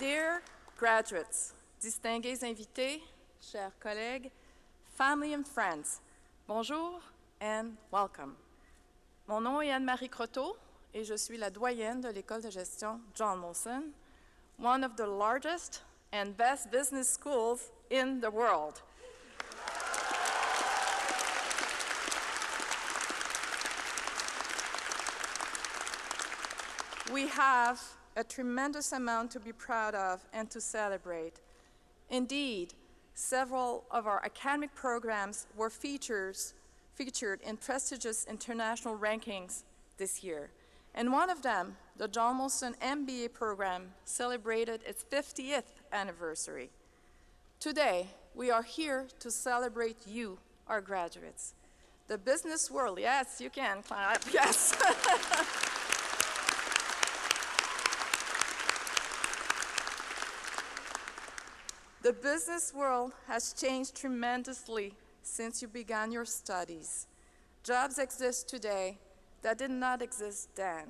Dear graduates, distingués invités, chers collègues, family and friends, bonjour and welcome. Mon nom est Anne-Marie Croteau et je suis la doyenne de l'École de gestion John-Molson, one of the largest and best business schools in the world. We have a tremendous amount to be proud of and to celebrate. Indeed, several of our academic programs were featured in prestigious international rankings this year. And one of them, the John-Molson MBA program, celebrated its 50th anniversary. Today, we are here to celebrate you, our graduates. The business world, yes, you can clap, yes. The business world has changed tremendously since you began your studies. Jobs exist today that did not exist then.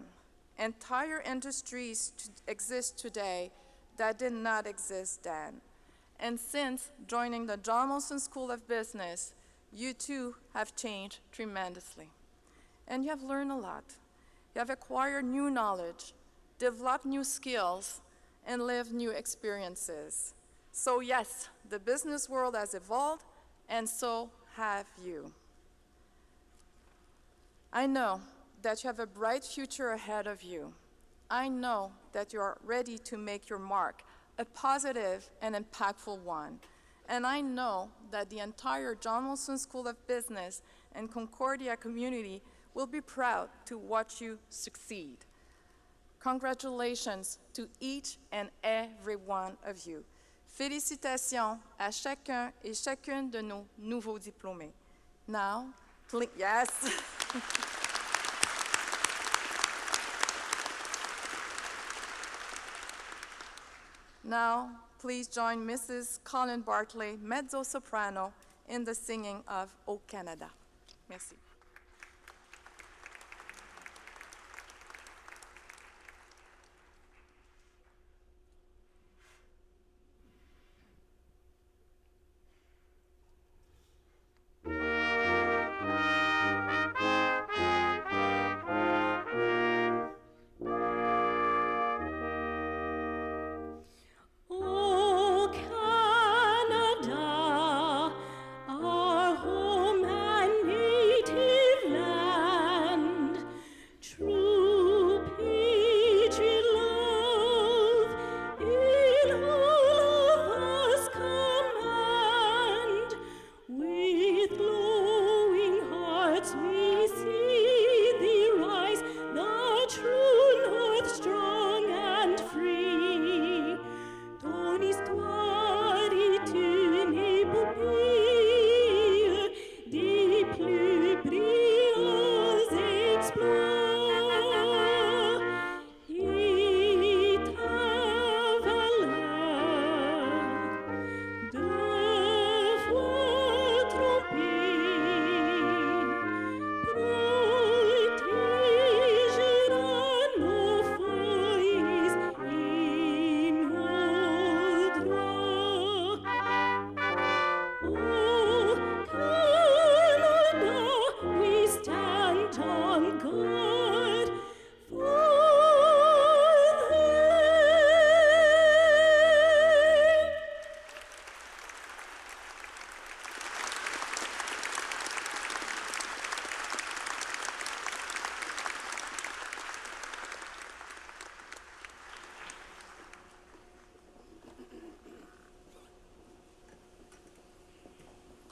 Entire industries exist today that did not exist then. And since joining the John-Molson School of Business, you too have changed tremendously. And you have learned a lot. You have acquired new knowledge, developed new skills, and lived new experiences. So yes, the business world has evolved, and so have you. I know that you have a bright future ahead of you. I know that you are ready to make your mark, a positive and impactful one. And I know that the entire John-Molson School of Business and Concordia community will be proud to watch you succeed. Congratulations to each and every one of you. Félicitations à chacun et chacune de nos nouveaux diplômés. Now, please, yes. Now, please join Mrs. Colin Bartley, mezzo-soprano, in the singing of O Canada. Merci.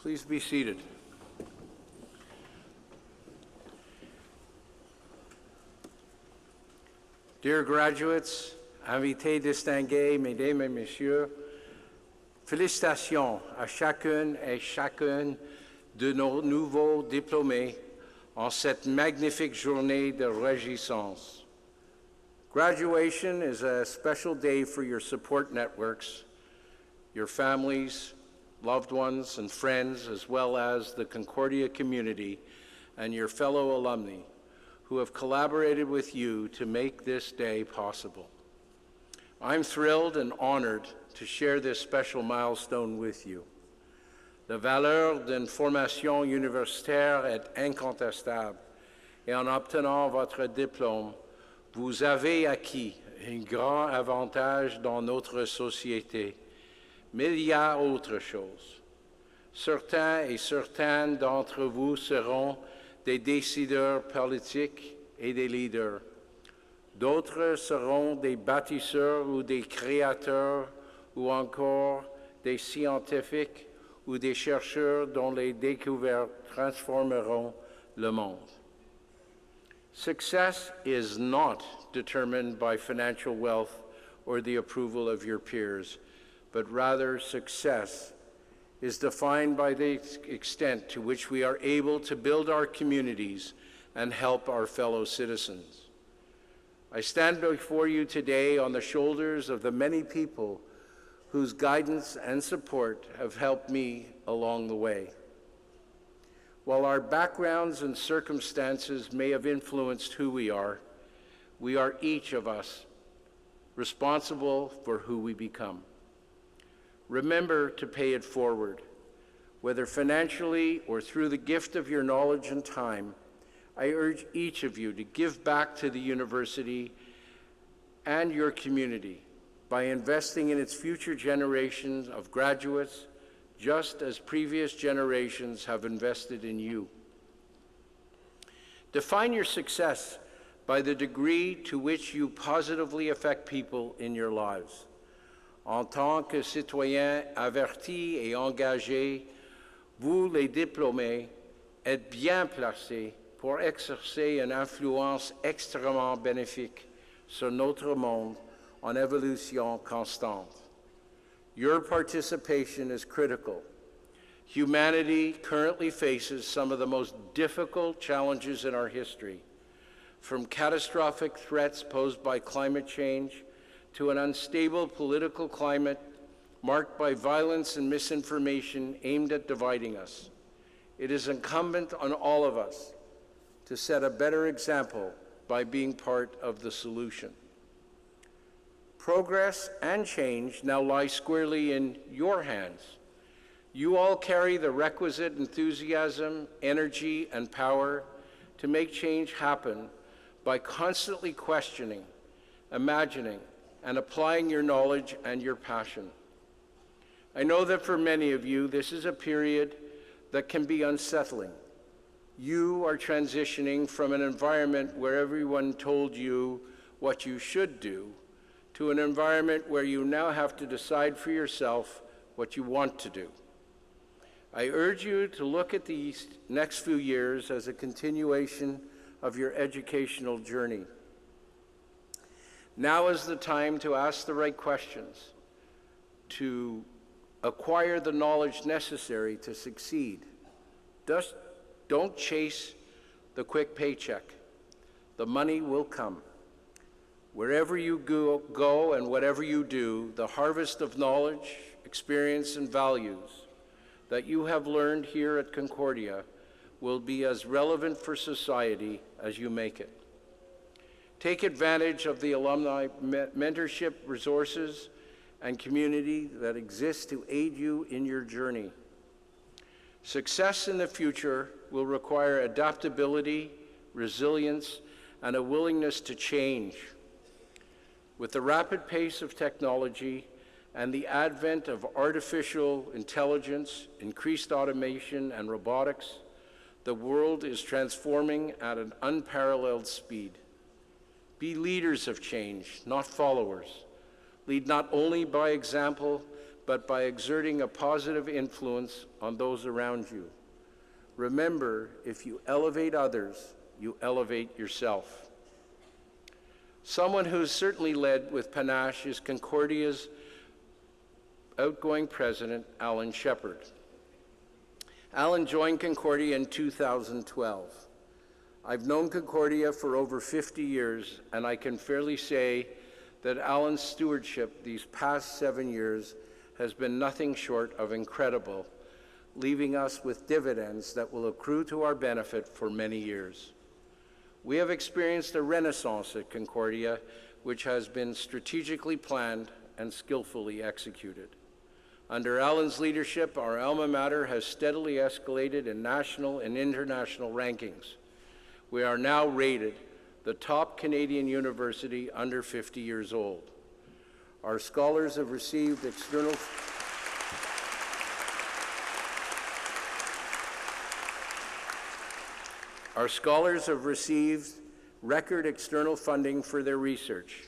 Please be seated. Dear graduates, invités distingués, mesdames et messieurs, félicitations à chacune et chacun de nos nouveaux diplômés en cette magnifique journée de réjouissance. Graduation is a special day for your support networks, your families, loved ones and friends, as well as the Concordia community and your fellow alumni who have collaborated with you to make this day possible. I'm thrilled and honored to share this special milestone with you. La valeur d'une formation universitaire est incontestable et en obtenant votre diplôme, vous avez acquis un grand avantage dans notre société. Mais il y a autre chose. Certains et certaines d'entre vous seront des décideurs politiques et des leaders. D'autres seront des bâtisseurs ou des créateurs ou encore des scientifiques ou des chercheurs dont les découvertes transformeront le monde. Success is not determined by financial wealth or the approval of your peers, but rather success is defined by the extent to which we are able to build our communities and help our fellow citizens. I stand before you today on the shoulders of the many people whose guidance and support have helped me along the way. While our backgrounds and circumstances may have influenced who we are each of us responsible for who we become. Remember to pay it forward, whether financially or through the gift of your knowledge and time. I urge each of you to give back to the university and your community by investing in its future generations of graduates, just as previous generations have invested in you. Define your success by the degree to which you positively affect people in your lives. En tant que citoyens avertis et engagés, vous, les diplômés, êtes bien placés pour exercer une influence extrêmement bénéfique sur notre monde en évolution constante. Your participation is critical. Humanity currently faces some of the most difficult challenges in our history, from catastrophic threats posed by climate change to an unstable political climate marked by violence and misinformation aimed at dividing us. It is incumbent on all of us to set a better example by being part of the solution. Progress and change now lie squarely in your hands. You all carry the requisite enthusiasm, energy, and power to make change happen by constantly questioning, imagining, and applying your knowledge and your passion. I know that for many of you, this is a period that can be unsettling. You are transitioning from an environment where everyone told you what you should do to an environment where you now have to decide for yourself what you want to do. I urge you to look at these next few years as a continuation of your educational journey. Now is the time to ask the right questions, to acquire the knowledge necessary to succeed. Just don't chase the quick paycheck. The money will come. Wherever you go and whatever you do, the harvest of knowledge, experience, and values that you have learned here at Concordia will be as relevant for society as you make it. Take advantage of the alumni mentorship resources and community that exists to aid you in your journey. Success in the future will require adaptability, resilience, and a willingness to change. With the rapid pace of technology and the advent of artificial intelligence, increased automation, and robotics, the world is transforming at an unparalleled speed. Be leaders of change, not followers. Lead not only by example, but by exerting a positive influence on those around you. Remember, if you elevate others, you elevate yourself. Someone who's certainly led with panache is Concordia's outgoing president, Alan Shepard. Alan joined Concordia in 2012. I've known Concordia for over 50 years, and I can fairly say that Alan's stewardship these past 7 years has been nothing short of incredible, leaving us with dividends that will accrue to our benefit for many years. We have experienced a renaissance at Concordia which has been strategically planned and skillfully executed. Under Alan's leadership, our alma mater has steadily escalated in national and international rankings. We are now rated the top Canadian university under 50 years old. Our scholars have received record external funding for their research.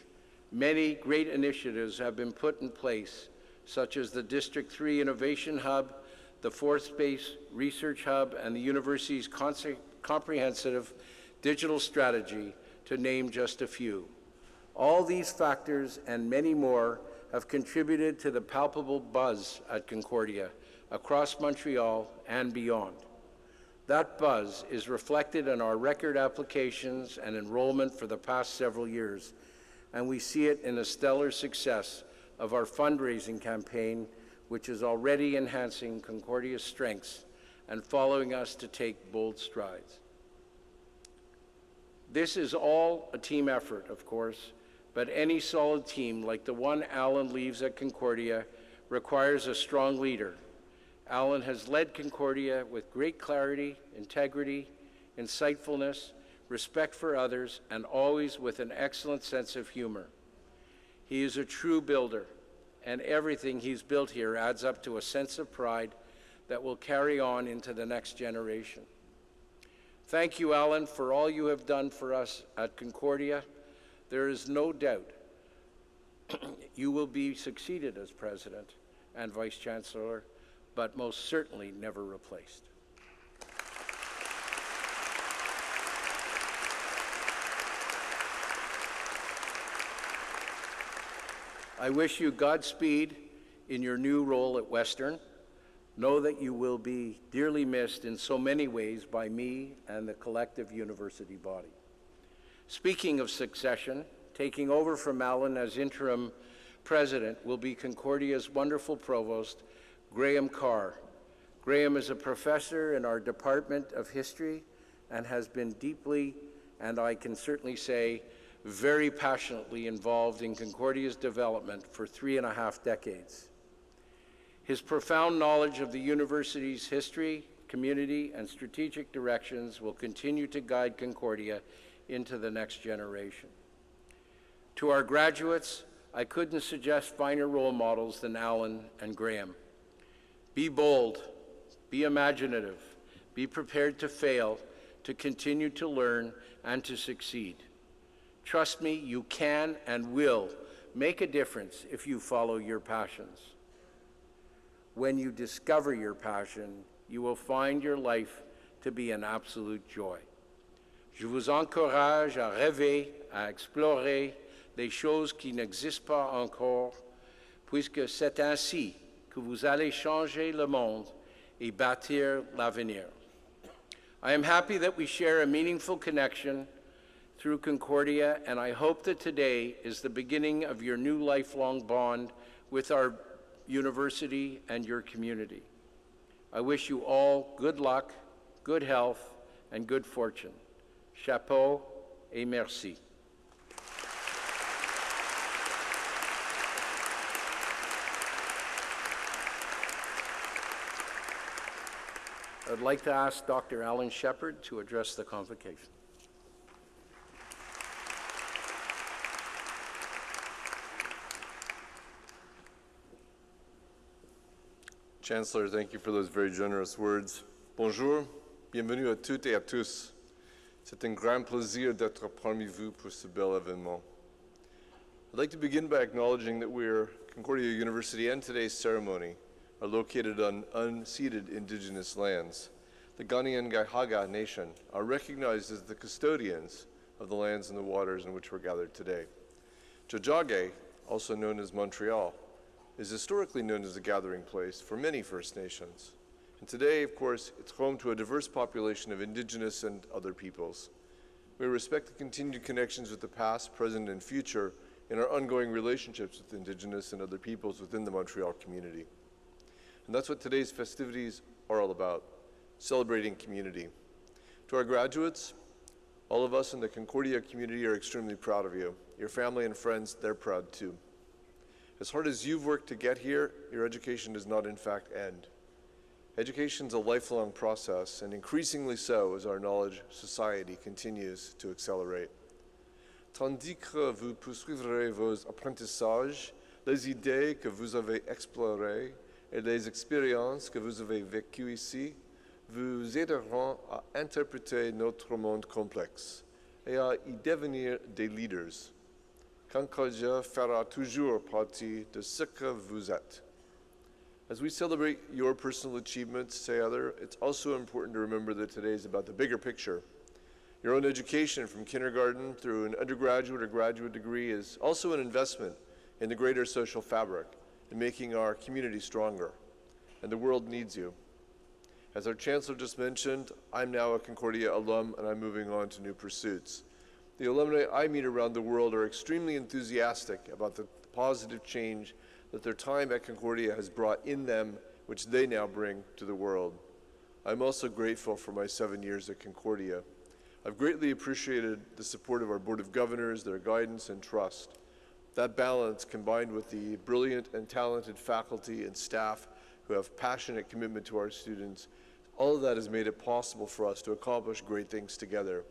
Many great initiatives have been put in place, such as the District 3 Innovation Hub, the Fourth Space Research Hub, and the university's comprehensive digital strategy, to name just a few. All these factors and many more have contributed to the palpable buzz at Concordia, across Montreal and beyond. That buzz is reflected in our record applications and enrollment for the past several years, and we see it in the stellar success of our fundraising campaign, which is already enhancing Concordia's strengths and following us to take bold strides. This is all a team effort, of course, but any solid team like the one Alan leads at Concordia requires a strong leader. Alan has led Concordia with great clarity, integrity, insightfulness, respect for others, and always with an excellent sense of humor. He is a true builder, and everything he's built here adds up to a sense of pride that will carry on into the next generation. Thank you, Alan, for all you have done for us at Concordia. There is no doubt you will be succeeded as President and Vice Chancellor, but most certainly never replaced. I wish you Godspeed in your new role at Western. Know that you will be dearly missed in so many ways by me and the collective university body. Speaking of succession, taking over from Alan as interim president will be Concordia's wonderful provost, Graham Carr. Graham is a professor in our Department of History and has been deeply, and I can certainly say, very passionately involved in Concordia's development for 3.5 decades. His profound knowledge of the university's history, community, and strategic directions will continue to guide Concordia into the next generation. To our graduates, I couldn't suggest finer role models than Alan and Graham. Be bold, be imaginative, be prepared to fail, to continue to learn, and to succeed. Trust me, you can and will make a difference if you follow your passions. When you discover your passion, you will find your life to be an absolute joy. Je vous encourage à rêver, à explorer les choses qui n'existent pas encore, puisque c'est ainsi que vous allez changer le monde et bâtir l'avenir. I am happy that we share a meaningful connection through Concordia, and I hope that today is the beginning of your new lifelong bond with our university and your community. I wish you all good luck, good health, and good fortune. Chapeau et merci. I'd like to ask Dr. Alan Shepard to address the convocation. Chancellor, thank you for those very generous words. Bonjour, bienvenue à toutes et à tous. C'est un grand plaisir d'être parmi vous pour ce bel événement. I'd like to begin by acknowledging that we're Concordia University and today's ceremony are located on unceded indigenous lands. The Kanien'kehá:ka Nation are recognized as the custodians of the lands and the waters in which we're gathered today. Tiohtià:ke, also known as Montreal, is historically known as a gathering place for many First Nations. And today, of course, it's home to a diverse population of Indigenous and other peoples. We respect the continued connections with the past, present, and future in our ongoing relationships with Indigenous and other peoples within the Montreal community. And that's what today's festivities are all about, celebrating community. To our graduates, All of us in the Concordia community are extremely proud of you. Your family and friends, they're proud too. As hard as you've worked to get here, your education does not in fact end. Education is a lifelong process, and increasingly so as our knowledge society continues to accelerate. Tandis que vous poursuivrez vos apprentissages, les idées que vous avez explorées et les expériences que vous avez vécues ici vous aideront à interpréter notre monde complexe et à y devenir des leaders. Concordia fera toujours partie de ce que vous êtes. As we celebrate your personal achievements together, it's also important to remember that today is about the bigger picture. Your own education from kindergarten through an undergraduate or graduate degree is also an investment in the greater social fabric and making our community stronger. And the world needs you. As our Chancellor just mentioned, I'm now a Concordia alum and I'm moving on to new pursuits. The alumni I meet around the world are extremely enthusiastic about the positive change that their time at Concordia has brought in them, which they now bring to the world. I'm also grateful for my 7 years at Concordia. I've greatly appreciated the support of our Board of Governors, their guidance and trust. That balance, combined with the brilliant and talented faculty and staff who have passionate commitment to our students, all of that has made it possible for us to accomplish great things together.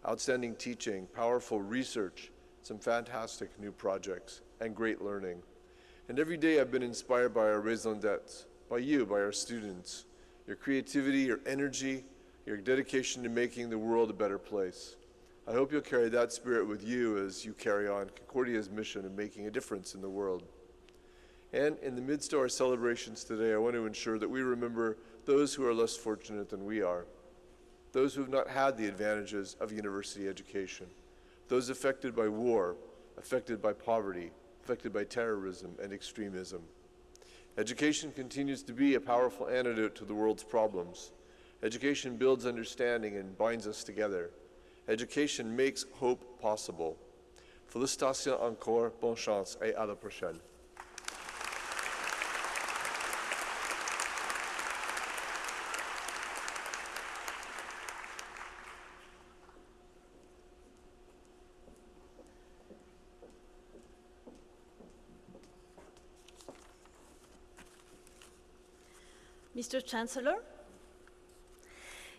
Outstanding teaching, powerful research, some fantastic new projects, and great learning. And every day I've been inspired by our raison d'etre, by you, by our students, your creativity, your energy, your dedication to making the world a better place. I hope you'll carry that spirit with you as you carry on Concordia's mission of making a difference in the world. And in the midst of our celebrations today, I want to ensure that we remember those who are less fortunate than we are, those who have not had the advantages of university education, those affected by war, affected by poverty, affected by terrorism and extremism. Education continues to be a powerful antidote to the world's problems. Education builds understanding and binds us together. Education makes hope possible. Félicitations encore, bonne chance et à la prochaine. Mr. Chancellor,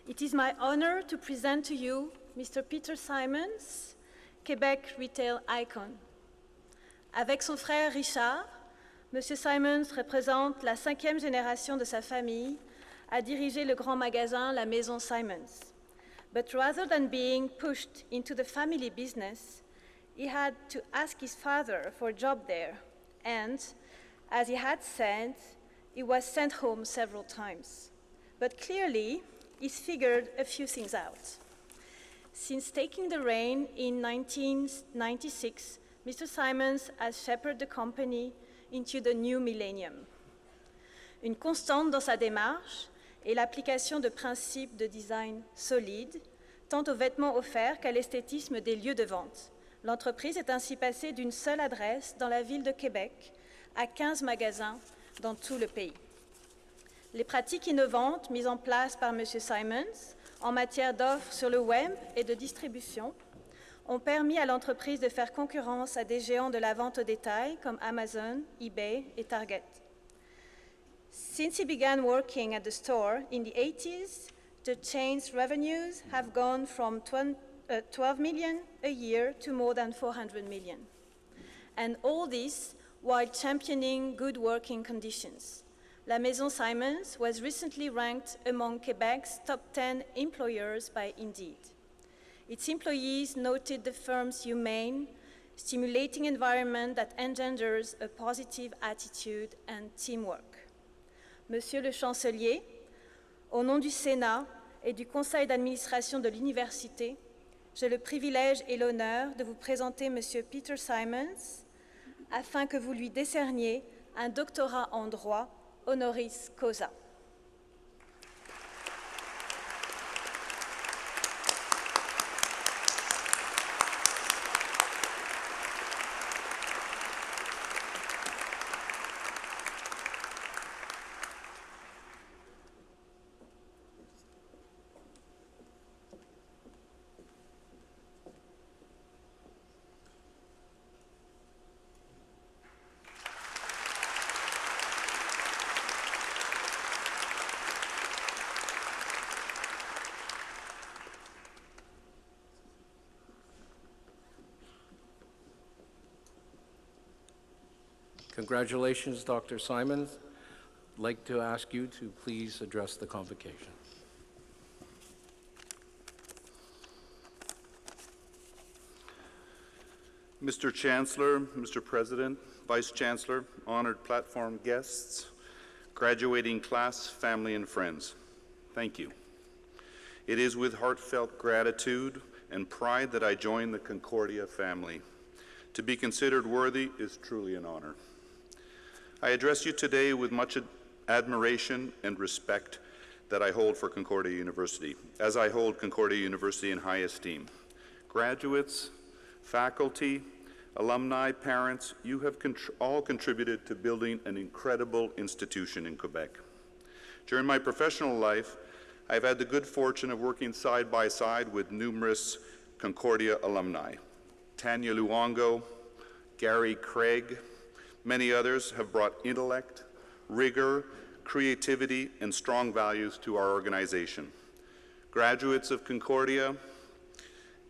it is my honor to present to you Mr. Peter Simons, Quebec retail icon. Avec son frère Richard, M. Simons représente la 5e génération de sa famille à diriger le grand magasin La Maison Simons. But rather than being pushed into the family business, he had to ask his father for a job there, and, as he had said, he was sent home several times. But clearly, he's figured a few things out. Since taking the reign in 1996, Mr. Simons has shepherded the company into the new millennium. Une constante dans sa démarche est l'application de principes de design solides, tant aux vêtements offerts qu'à l'esthétisme des lieux de vente. L'entreprise est ainsi passée d'une seule adresse dans la ville de Québec à 15 magasins dans tout le pays. Les pratiques innovantes mises en place par M. Simons en matière d'offres sur le web et de distribution ont permis à l'entreprise de faire concurrence à des géants de la vente au détail comme Amazon, eBay et Target. Since he began working at the store in the 80s, the chain's revenues have gone from 12 million a year to more than 400 million. And all this while championing good working conditions. La Maison Simons was recently ranked among Quebec's top 10 employers by Indeed. Its employees noted the firm's humane, stimulating environment that engenders a positive attitude and teamwork. Monsieur le Chancelier, au nom du Sénat et du Conseil d'administration de l'Université, j'ai le privilège et l'honneur de vous présenter Monsieur Peter Simons, afin que vous lui décerniez un doctorat en droit honoris causa. Congratulations, Dr. Simons. I'd like to ask you to please address the convocation. Mr. Chancellor, Mr. President, Vice Chancellor, honored platform guests, graduating class, family, and friends, thank you. It is with heartfelt gratitude and pride that I join the Concordia family. To be considered worthy is truly an honor. I address you today with much admiration and respect that I hold for Concordia University, as I hold Concordia University in high esteem. Graduates, faculty, alumni, parents, you have all contributed to building an incredible institution in Quebec. During my professional life, I've had the good fortune of working side by side with numerous Concordia alumni. Tanya Luongo, Gary Craig, many others have brought intellect, rigor, creativity, and strong values to our organization. Graduates of Concordia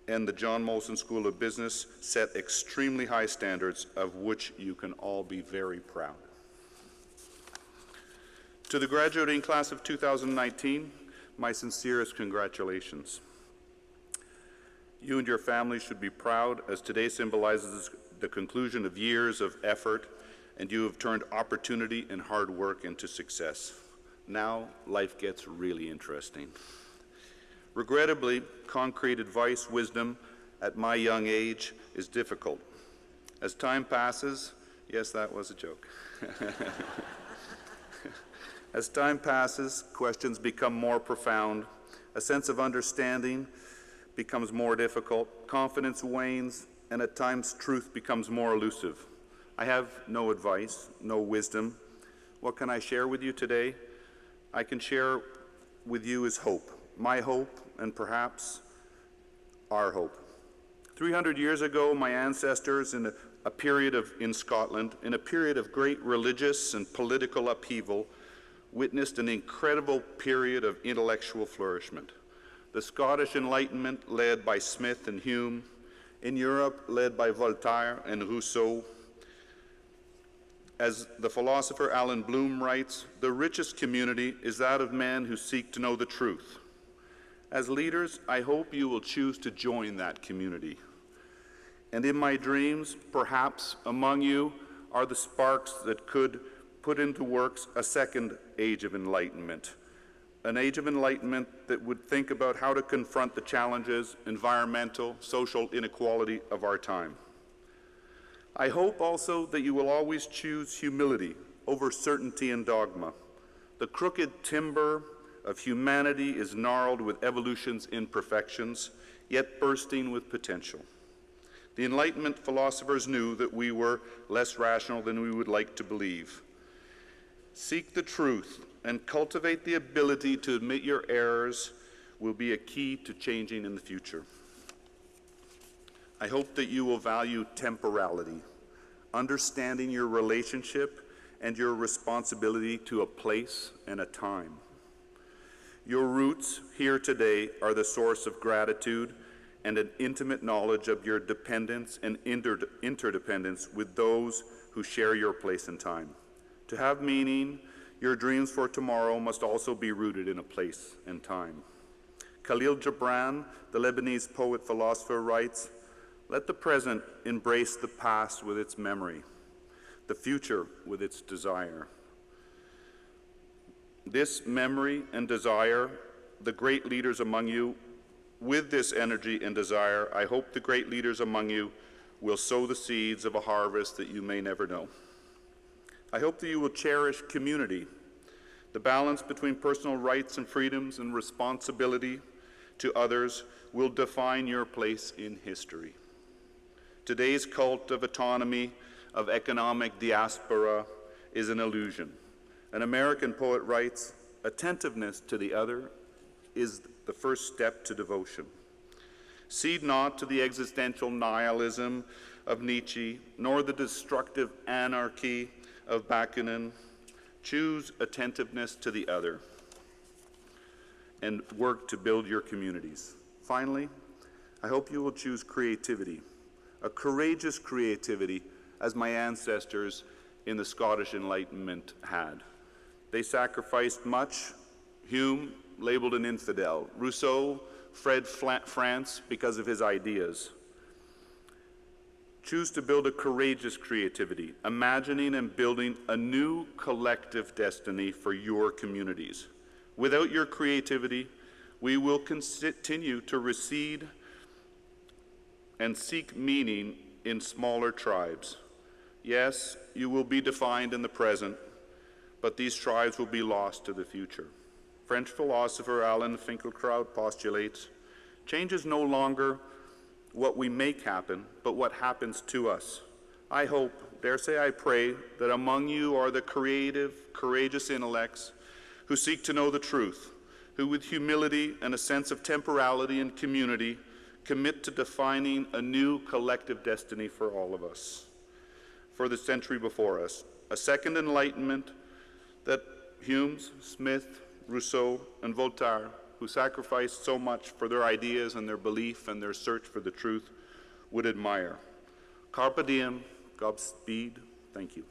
and the John-Molson School of Business set extremely high standards of which you can all be very proud. To the graduating class of 2019, my sincerest congratulations. You and your family should be proud, as today symbolizes the conclusion of years of effort, and you have turned opportunity and hard work into success. Now, life gets really interesting. Regrettably, concrete advice, wisdom at my young age is difficult. As time passes, yes, that was a joke. As time passes, questions become more profound, a sense of understanding becomes more difficult, confidence wanes, and at times truth becomes more elusive. I have no advice, no wisdom. What can I share with you today? I can share with you is hope, my hope, and perhaps our hope. 300 years ago, my ancestors, in Scotland, in a period of great religious and political upheaval, witnessed an incredible period of intellectual flourishment. The Scottish Enlightenment, led by Smith and Hume, in Europe, led by Voltaire and Rousseau. As the philosopher Alan Bloom writes, the richest community is that of men who seek to know the truth. As leaders, I hope you will choose to join that community. And in my dreams, perhaps among you are the sparks that could put into works a second age of enlightenment, an age of enlightenment that would think about how to confront the challenges, environmental, social inequality of our time. I hope also that you will always choose humility over certainty and dogma. The crooked timber of humanity is gnarled with evolution's imperfections, yet bursting with potential. The Enlightenment philosophers knew that we were less rational than we would like to believe. Seek the truth and cultivate the ability to admit your errors will be a key to changing in the future. I hope that you will value temporality, understanding your relationship and your responsibility to a place and a time. Your roots here today are the source of gratitude and an intimate knowledge of your dependence and interdependence with those who share your place and time. To have meaning, your dreams for tomorrow must also be rooted in a place and time. Khalil Gibran, the Lebanese poet-philosopher, writes, "Let the present embrace the past with its memory, the future with its desire." This memory and desire, the great leaders among you, with this energy and desire, I hope the great leaders among you will sow the seeds of a harvest that you may never know. I hope that you will cherish community, the balance between personal rights and freedoms and responsibility to others will define your place in history. Today's cult of autonomy, of economic diaspora, is an illusion. An American poet writes, "Attentiveness to the other is the first step to devotion. Cede not to the existential nihilism of Nietzsche, nor the destructive anarchy of Bakunin. Choose attentiveness to the other and work to build your communities." Finally, I hope you will choose creativity, a courageous creativity, as my ancestors in the Scottish Enlightenment had. They sacrificed much. Hume, labeled an infidel. Rousseau fled France because of his ideas. Choose to build a courageous creativity, imagining and building a new collective destiny for your communities. Without your creativity, we will continue to recede and seek meaning in smaller tribes. Yes, you will be defined in the present, but these tribes will be lost to the future. French philosopher Alain Finkielkraut postulates, change is no longer what we make happen, but what happens to us. I hope, dare say I pray, that among you are the creative, courageous intellects who seek to know the truth, who with humility and a sense of temporality and community commit to defining a new collective destiny for all of us, for the century before us. A second enlightenment that Hume, Smith, Rousseau, and Voltaire, who sacrificed so much for their ideas and their belief and their search for the truth, would admire. Carpe diem, Godspeed, thank you.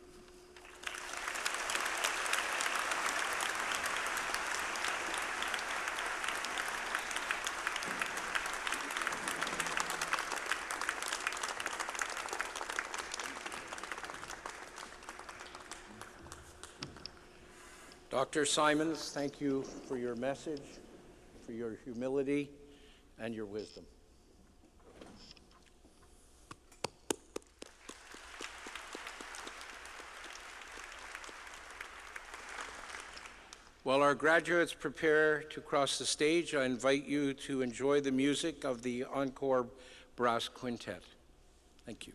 Dr. Simons, thank you for your message, for your humility, and your wisdom. While our graduates prepare to cross the stage, I invite you to enjoy the music of the Encore Brass Quintet. Thank you.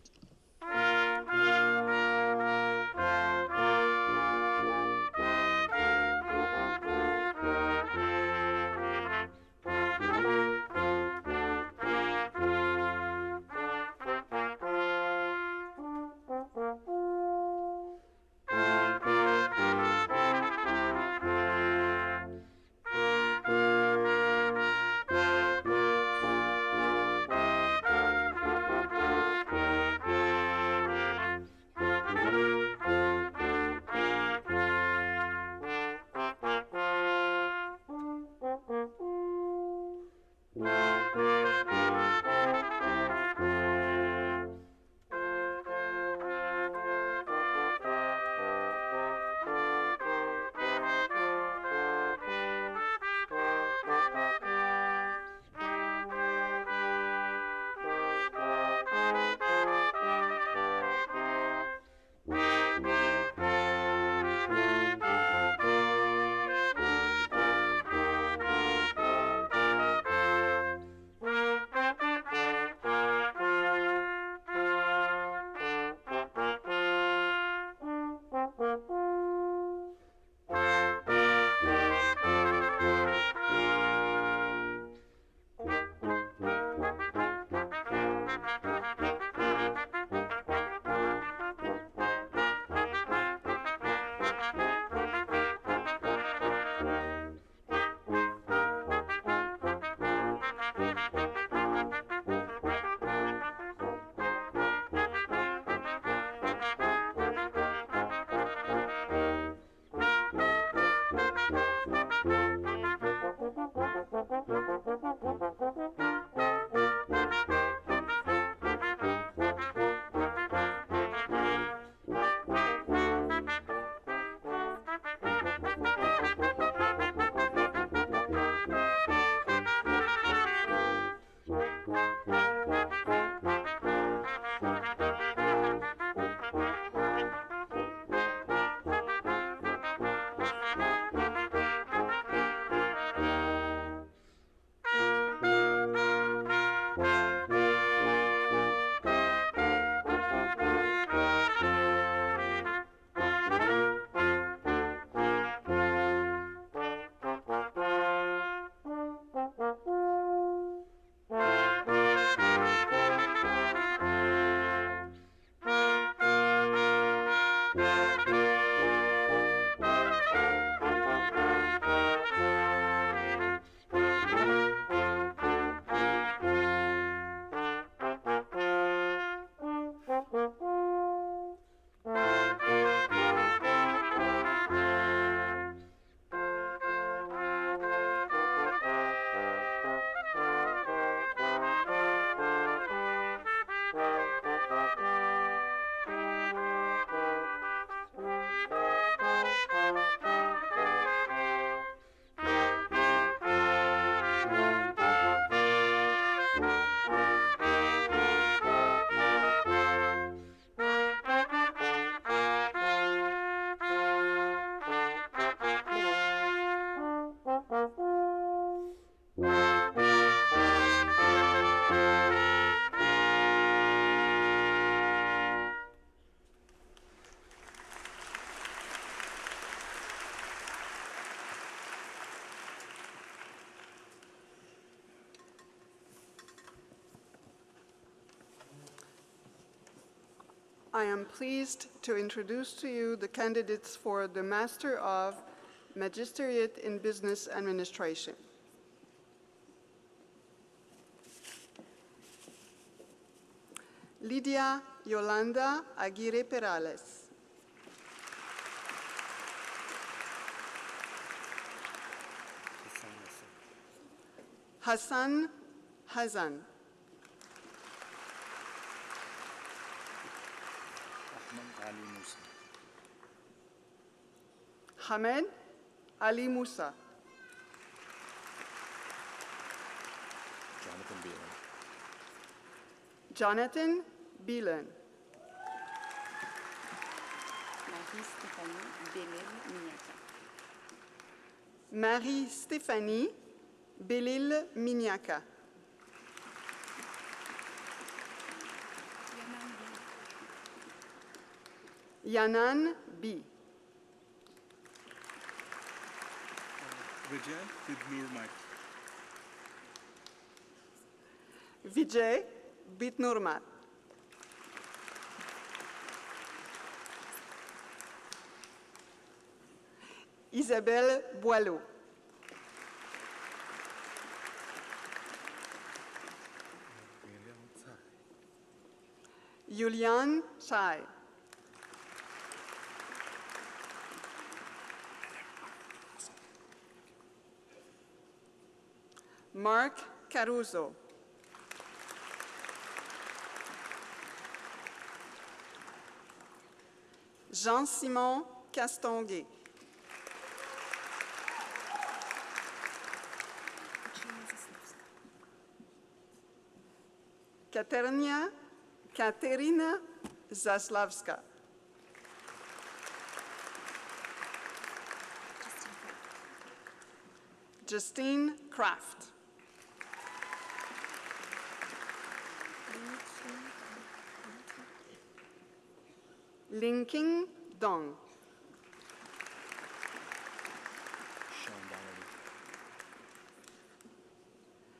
I am pleased to introduce to you the candidates for the Master of Magisterate in Business Administration. Lidia Yolanda Aguirre Perales. Hassan Hazan. Hamed Ali Musa. Jonathan Beelan. Marie-Stéphanie Bellil-Miniaka. Yanan B. Vijay Bitnurmat. Isabelle Boileau. Julian Chai. Mark Caruso. Jean-Simon Castonguay. Katerina Zaslavska. Justine Kraft. Linking Dong.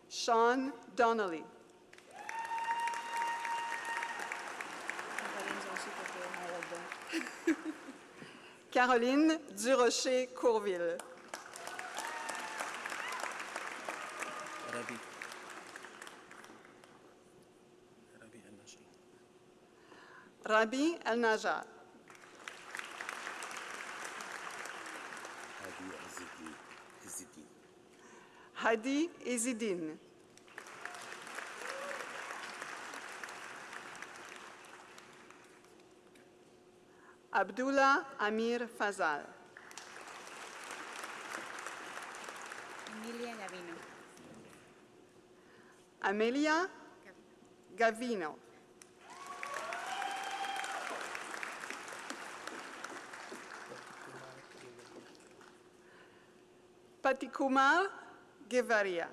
Sean Donnelly. Caroline Durocher-Courville. Rabi El-Najjar. Hadi Izzidine. Abdullah Amir Fazal. Emilia Gavino. Amelia Gavino. Patikumar Gevaria.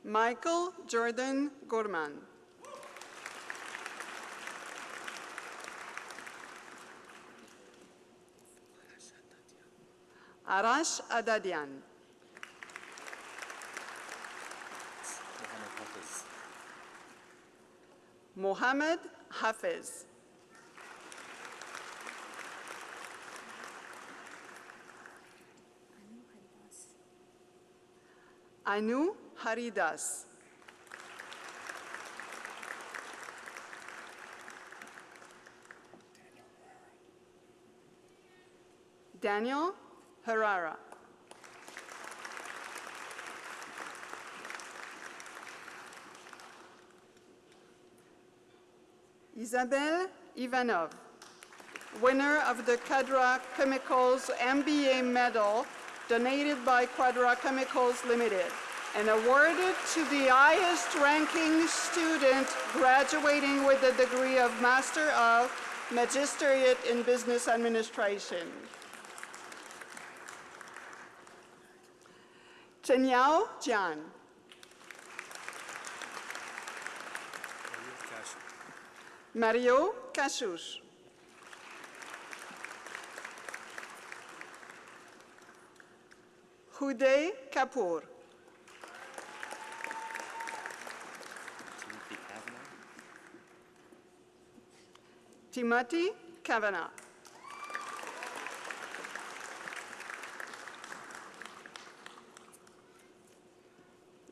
Michael Jordan Gorman. Arash Adadian. Mohammed Hafez. Anu Haridas. Daniel Herrera. Isabel Ivanov, winner of the Cadra Chemicals MBA medal donated by Quadra Chemicals Limited and awarded to the highest ranking student graduating with the degree of Master of Magisterate in Business Administration. Chenyao Jian. Mario Cachush. Huday Kapoor. Timothy Kavanagh.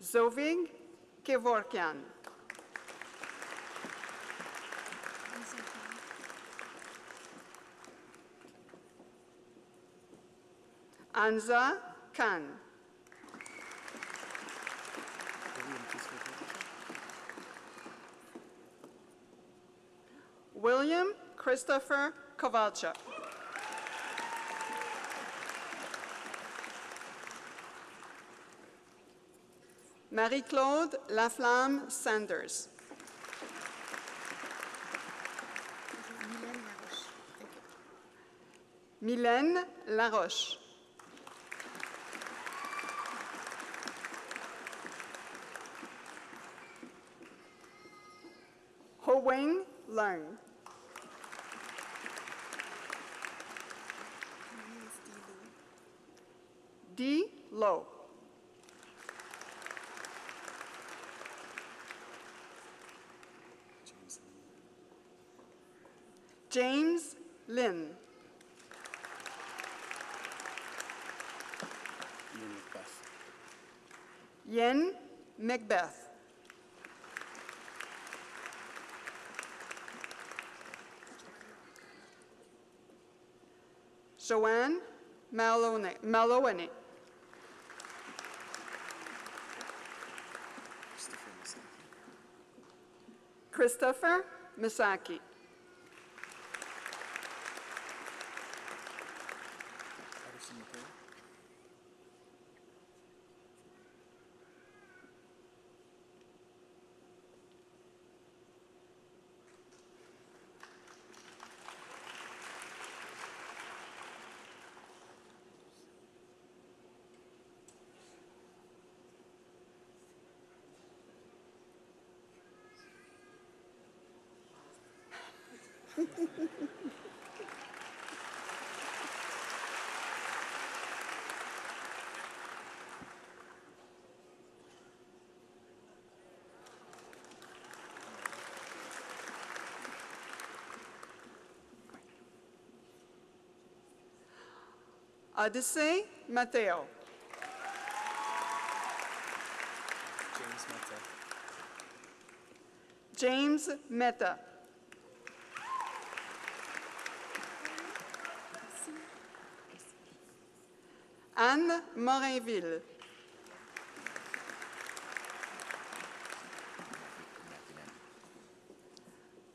Zovig Kevorkian. Anza Khan. William Christopher Kowalczuk. Marie-Claude Laflamme Sanders. Mylène Laroche. Ho-Wing Leung. D. Low. James Lin. Yen Macbeth. Joanne Maloney. Christopher Misaki. Odyssey Matteo. James Mehta. Anne Morinville.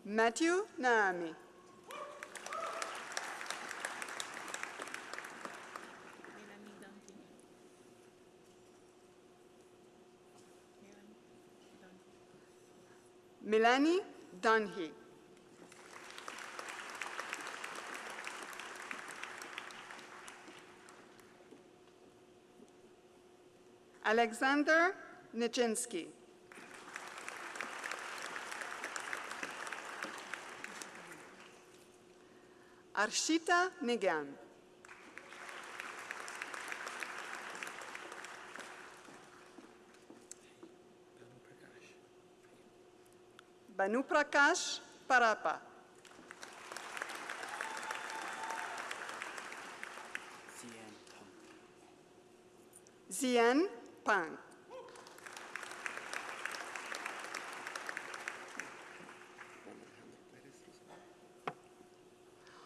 Matthew Naami. Melanie Dunhee. Alexander Nijinsky. Arshita Nigam. Banuprakash Parapa. Zien Pang.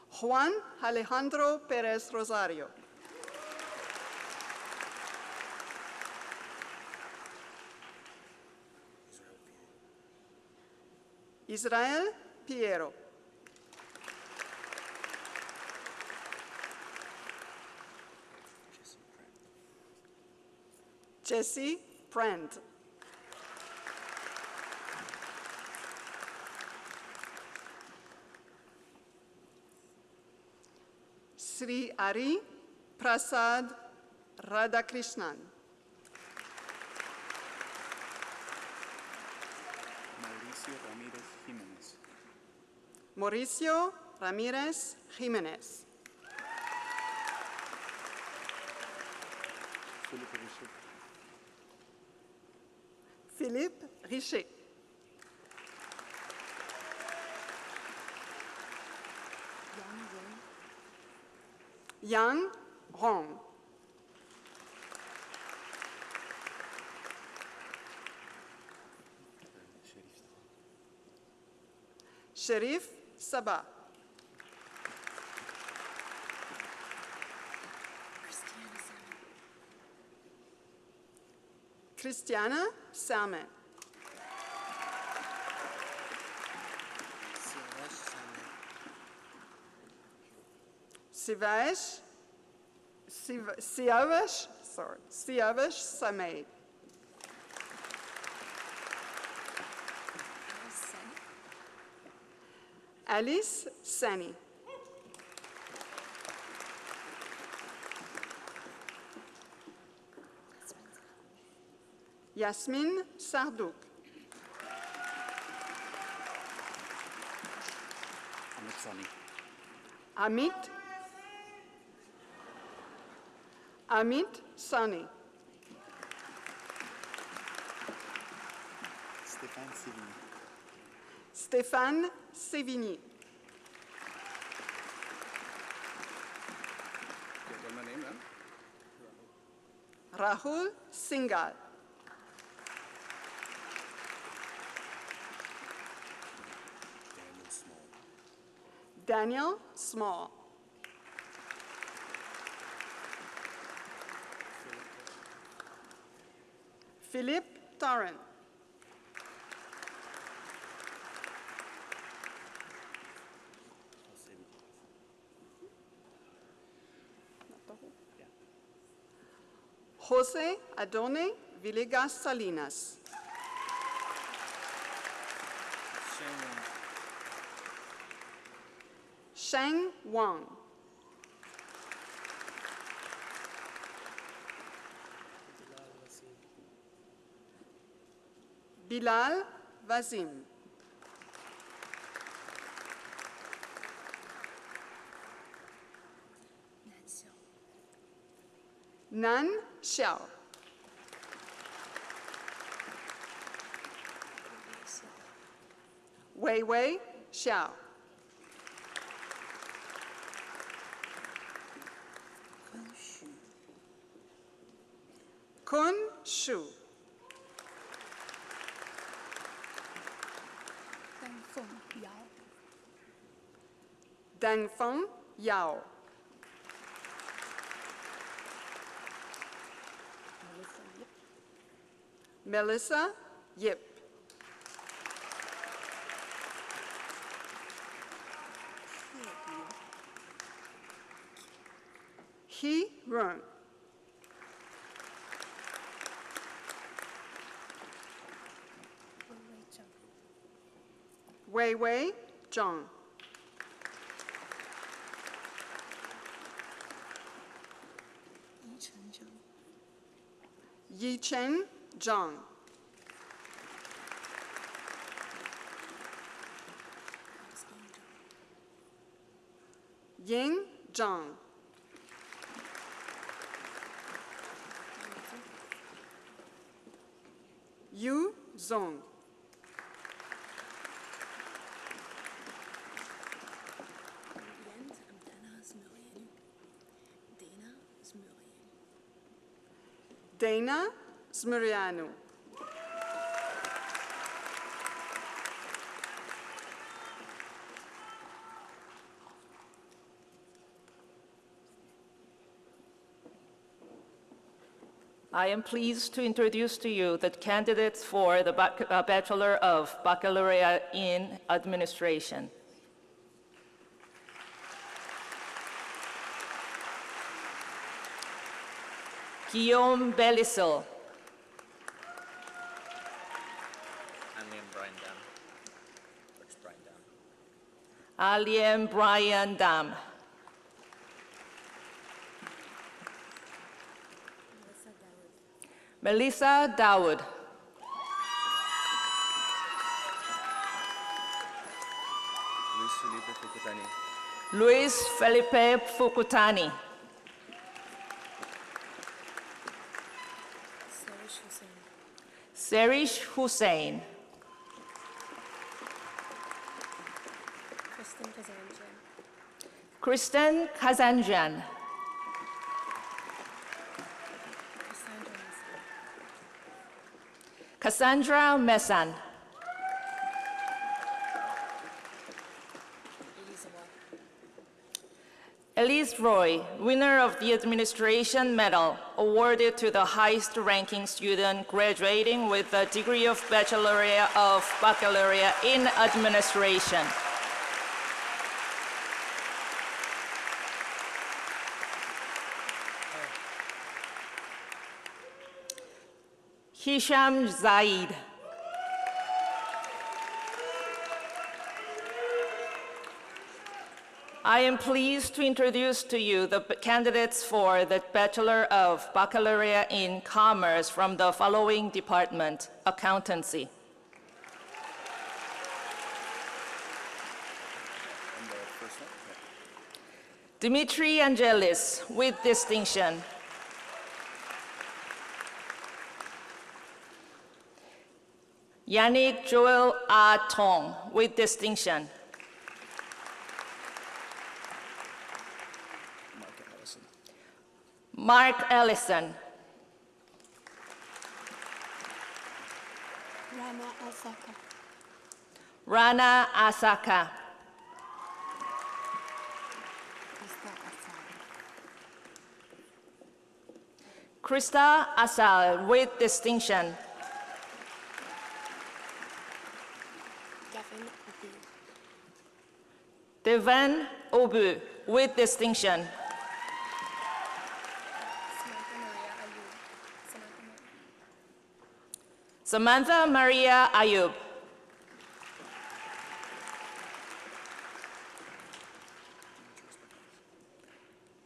Juan Alejandro Perez Rosario. Israel Piero. Jesse Prent. Sri Ari Prasad Radhakrishnan. Mauricio Ramirez Jimenez. Philippe Richer. Yang Hong. Sherif Sabah. Christiana Salmon. Siavash Samed. Alice Sani. Yasmin Sardouk. Amit Sani. Stéphane Sévigny. Rahul Singhal. Daniel Small. Philip Torrent. Jose Adone Villegas Salinas. Sheng Wang. Bilal Vazim. Nan Xiao. Wei Wei Xiao. Kun Shu. Dangfeng Yao. Melissa Yip. He Run. Wei Wei Zhang. Yichen Zhang. Ying Zhang. Yu Zong. Dana Smirianu. I am pleased to introduce to you the candidates for the Bachelor of Baccalaureate in Administration. Guillaume Bellisel. Alien Brian Dam. Melissa Dawood. Luis Felipe Fukutani. Serish Hussein. Kristen Kazanjian. Cassandra Messan. Elise Roy, winner of the Administration Medal, awarded to the highest-ranking student graduating with a degree of Baccalaureate in Administration. Hisham Zaid. I am pleased to introduce to you the candidates for the Bachelor of Baccalaureate in Commerce from the following department: Accountancy. Dimitri Angelis, with distinction. Yannick Joel A. Tong, with distinction. Mark Ellison. Rana Asaka. Krista Asal, with distinction. Devan Obu, with distinction. Samantha Maria Ayub.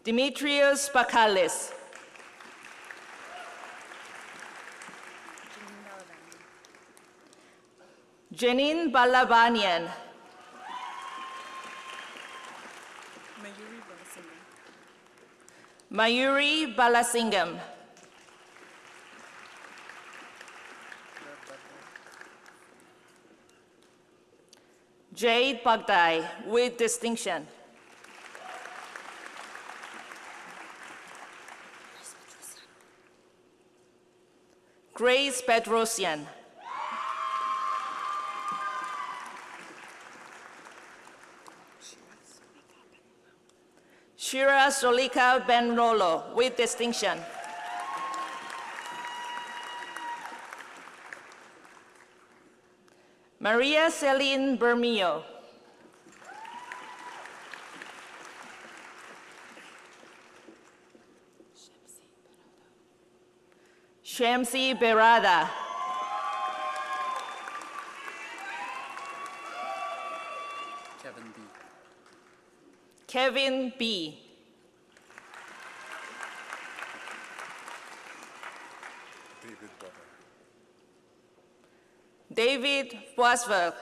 Dimitrios Bakalis. Janine Balabanian. Mayuri Balasingam. Jade Bagdai, with distinction. Grace Bedrosian. Shira Solika Benrolo, with distinction. Maria Celine Bermio. Shamsi Berada. Kevin B. David Boisvert.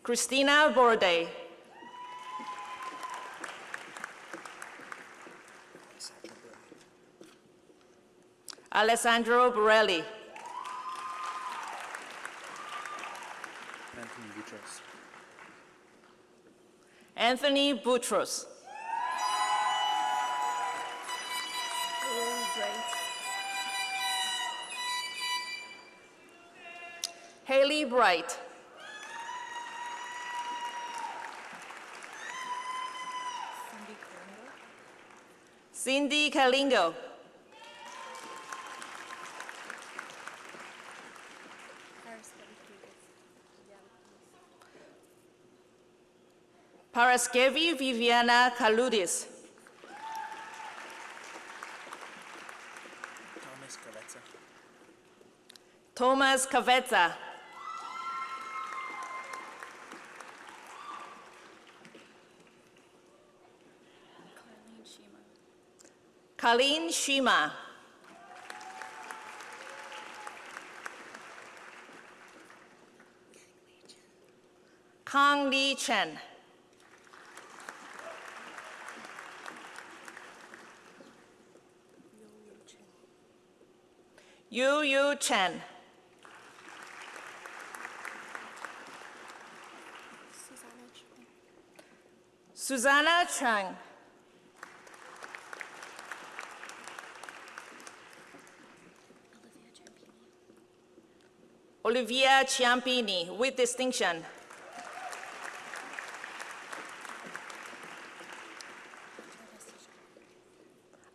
Christina Borde. Alessandro Borelli. Anthony Boutros. Haley Bright. Cindy Kalingo. Paraskevi Viviana Kaludis. Thomas Kavetza. Colleen Shima. Kang Lee Chen. Yu Yu Chen. Susanna Chang. Olivia Ciampini with distinction.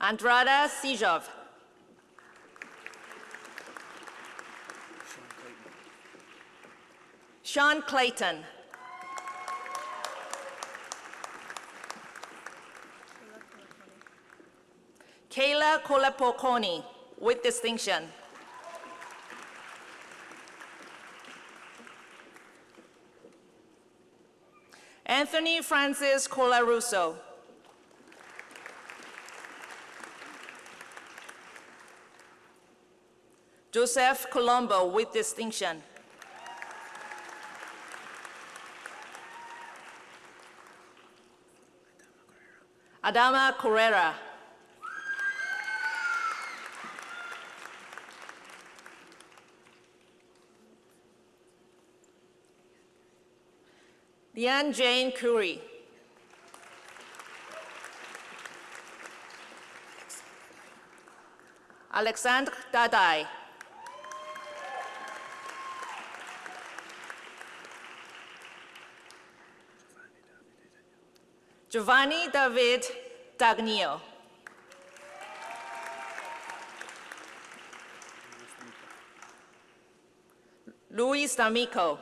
Andrada Sijov. Sean Clayton. Kayla Kolapokoni with distinction. Anthony Francis Colarusso. Joseph Colombo with distinction. Adama Correra. Lian Jane Curry. Alexandre Dadai. Giovanni David Dagnio. Luis D'Amico.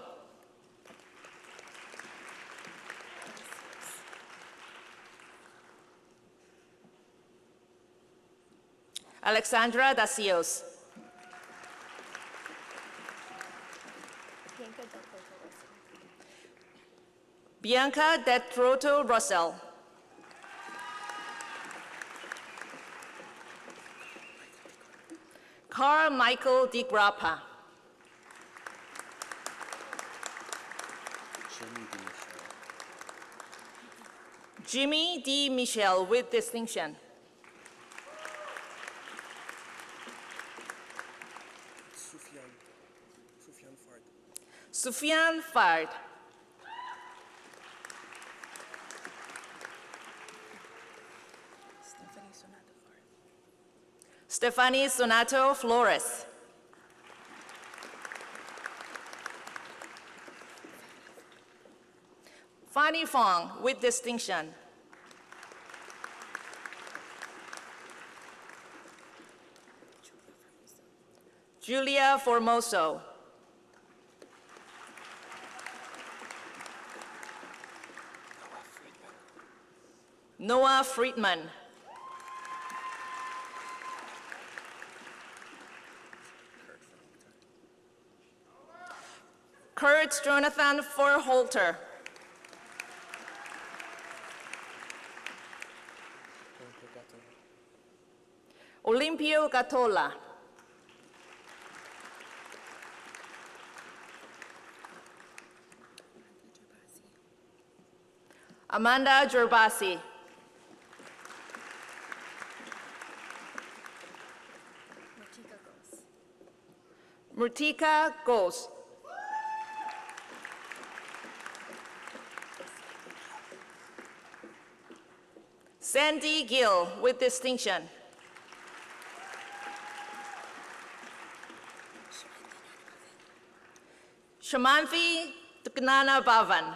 Alexandra Dacios. Bianca Detroto Russell. Carl Michael Di Grappa. Jimmy D. Michel with distinction. Sufyan Fard. Stephanie Sonato Flores. Fanny Fong with distinction. Julia Formoso. Noah Friedman. Kurt Jonathan Forholter. Olimpio Gatola. Amanda Gerbasi. Murtika Ghosh. Sandy Gill with distinction. Shamanthi Tuknana Bhavan.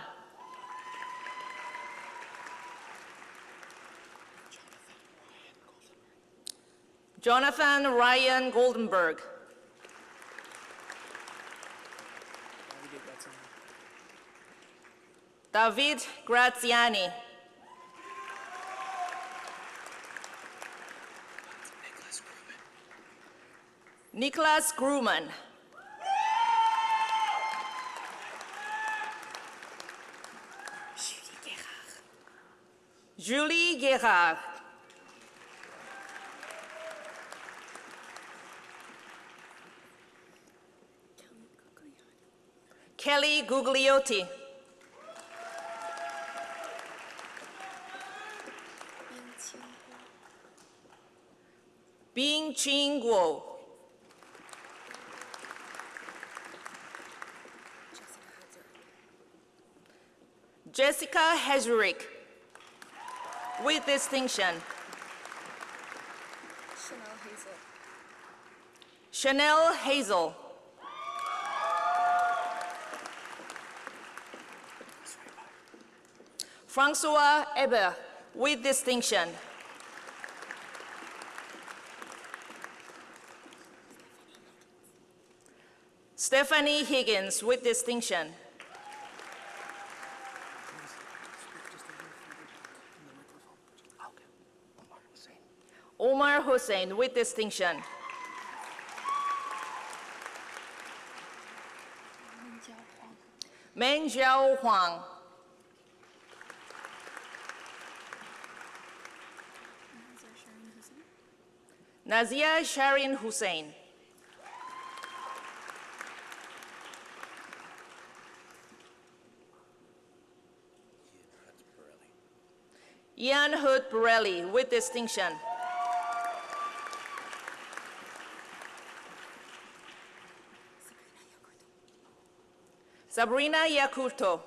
Jonathan Ryan Goldenberg. David Graziani. Nicholas Grumman. Julie Guérard. Kelly Gugliotti. Bing Ching Guo. Jessica Hezrick with distinction. Chanel Hazel. Francois Hébert, with distinction. Stephanie Higgins, with distinction. Omar Hussein, with distinction. Meng Jiao Huang. Nazia Sharin Hussein. Ian Hood Borelli, with distinction. Sabrina Yakuto.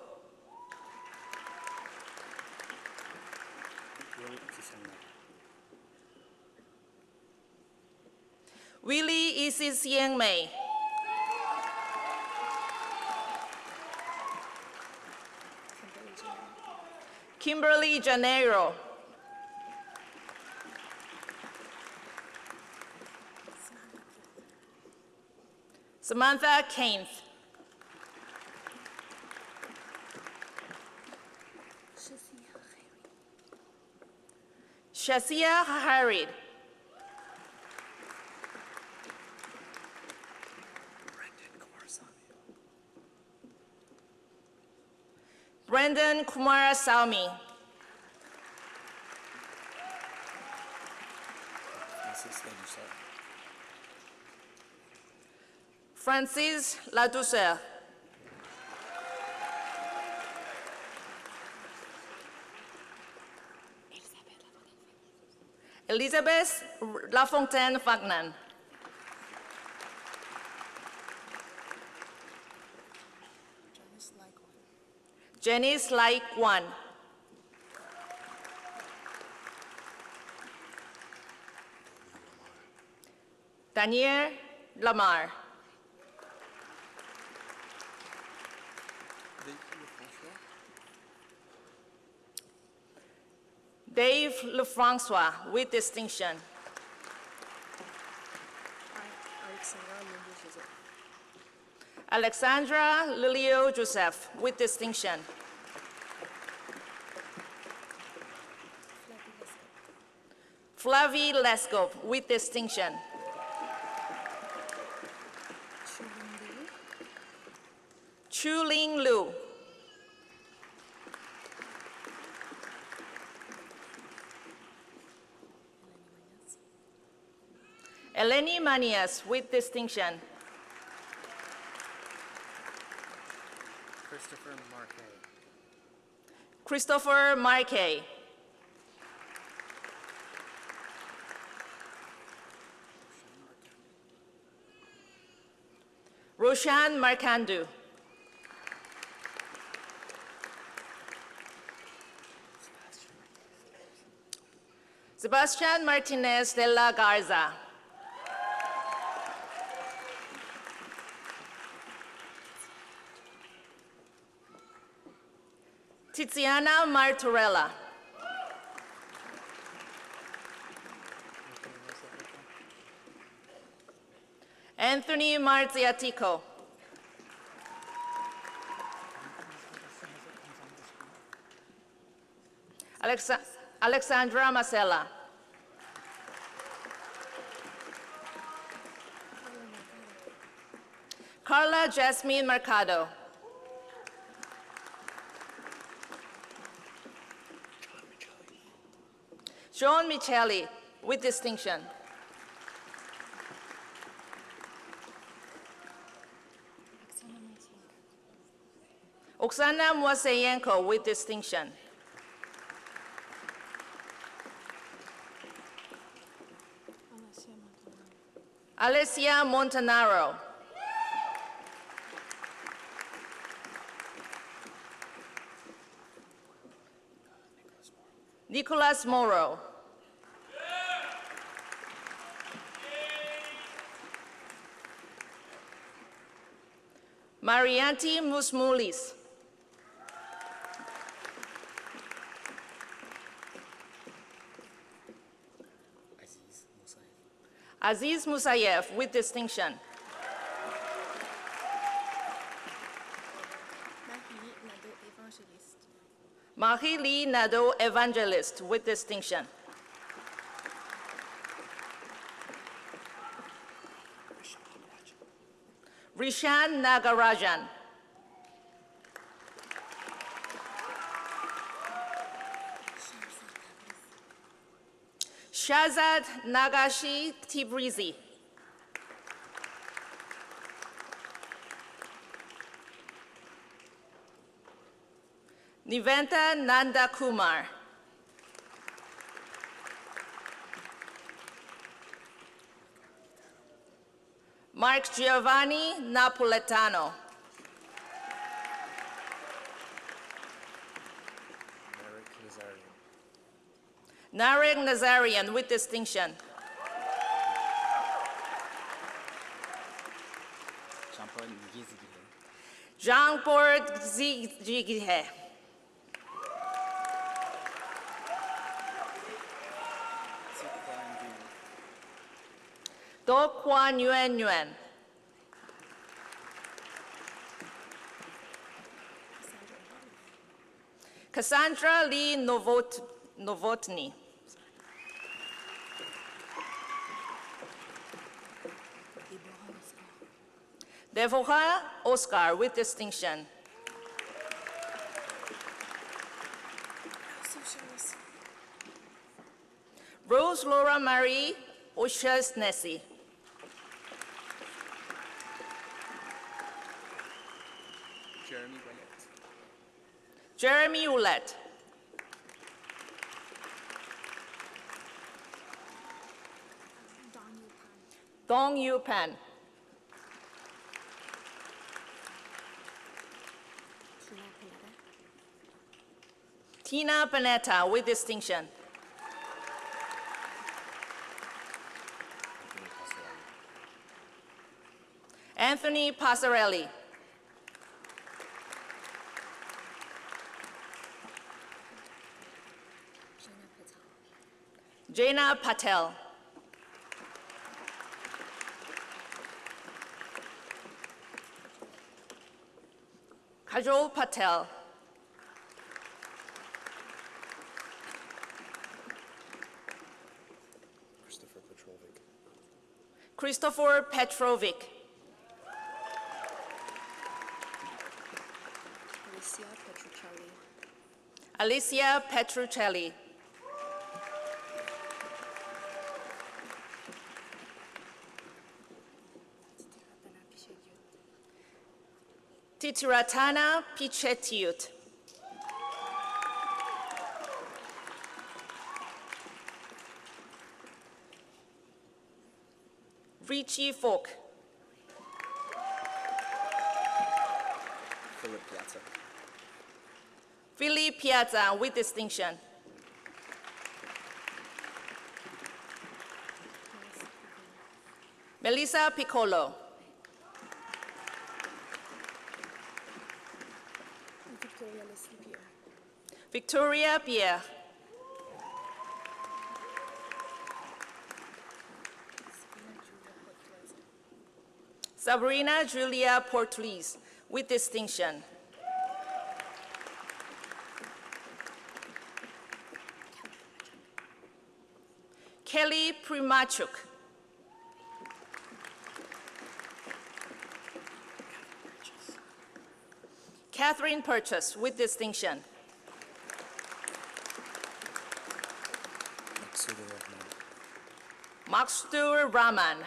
Willie Isis Yang Mei. Kimberly Janeiro. Samantha Keynes. Shasia Harid. Brendan Kumarasamy. Francis Ladouceur. Elizabeth Lafontaine Wagner. Janice Like One. Daniel Lamar. Dave Lefrancois, with distinction. Alexandra Lilio Joseph, with distinction. Flavie Leskov, with distinction. Chuling Liu. Eleni Manias, with distinction. Christopher Marquet. Roshan Markandu. Sebastian Martinez de la Garza. Tiziana Martorella. Anthony Marziatico. Alexandra Masella. Carla Jasmine Mercado. John Micheli, with distinction. Oksana Moiseyenko, with distinction. Alessia Montanaro. Nicolas Moro. Marianti Musmulis. Aziz Musayev with distinction. Marie-Lee Nadeau Evangelist with distinction. Rishan Nagarajan. Shazad Nagashi Tibrizi. Niventa Nanda Kumar. Mark Giovanni Napoletano. Narek Nazarian with distinction. Jean-Paul Zighe. Do Kwan Nguyen Nguyen. Cassandra Lee Novotny. Devorah Oscar with distinction. Rose Laura Marie Oshesnesi. Jeremy Ouellette. Dong Yu Pan. Tina Panetta with distinction. Anthony Passarelli. Jaina Patel. Kajol Patel. Christopher Petrovic. Alicia Petruccelli. Titiratana Pichetiut. Richie Folk. Philip Piazza with distinction. Melissa Piccolo. Victoria Pierre. Sabrina Julia Portuis with distinction. Kelly Primachuk. Catherine Purchase with distinction. Makstur Rahman.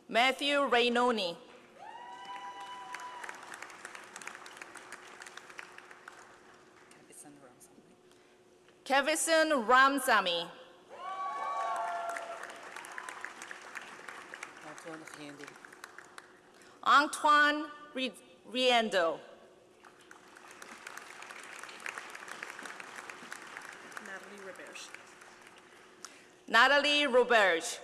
Matthew Rainoni. Kevison Ramsamy. Antoine Riendo. Natalie Roberge.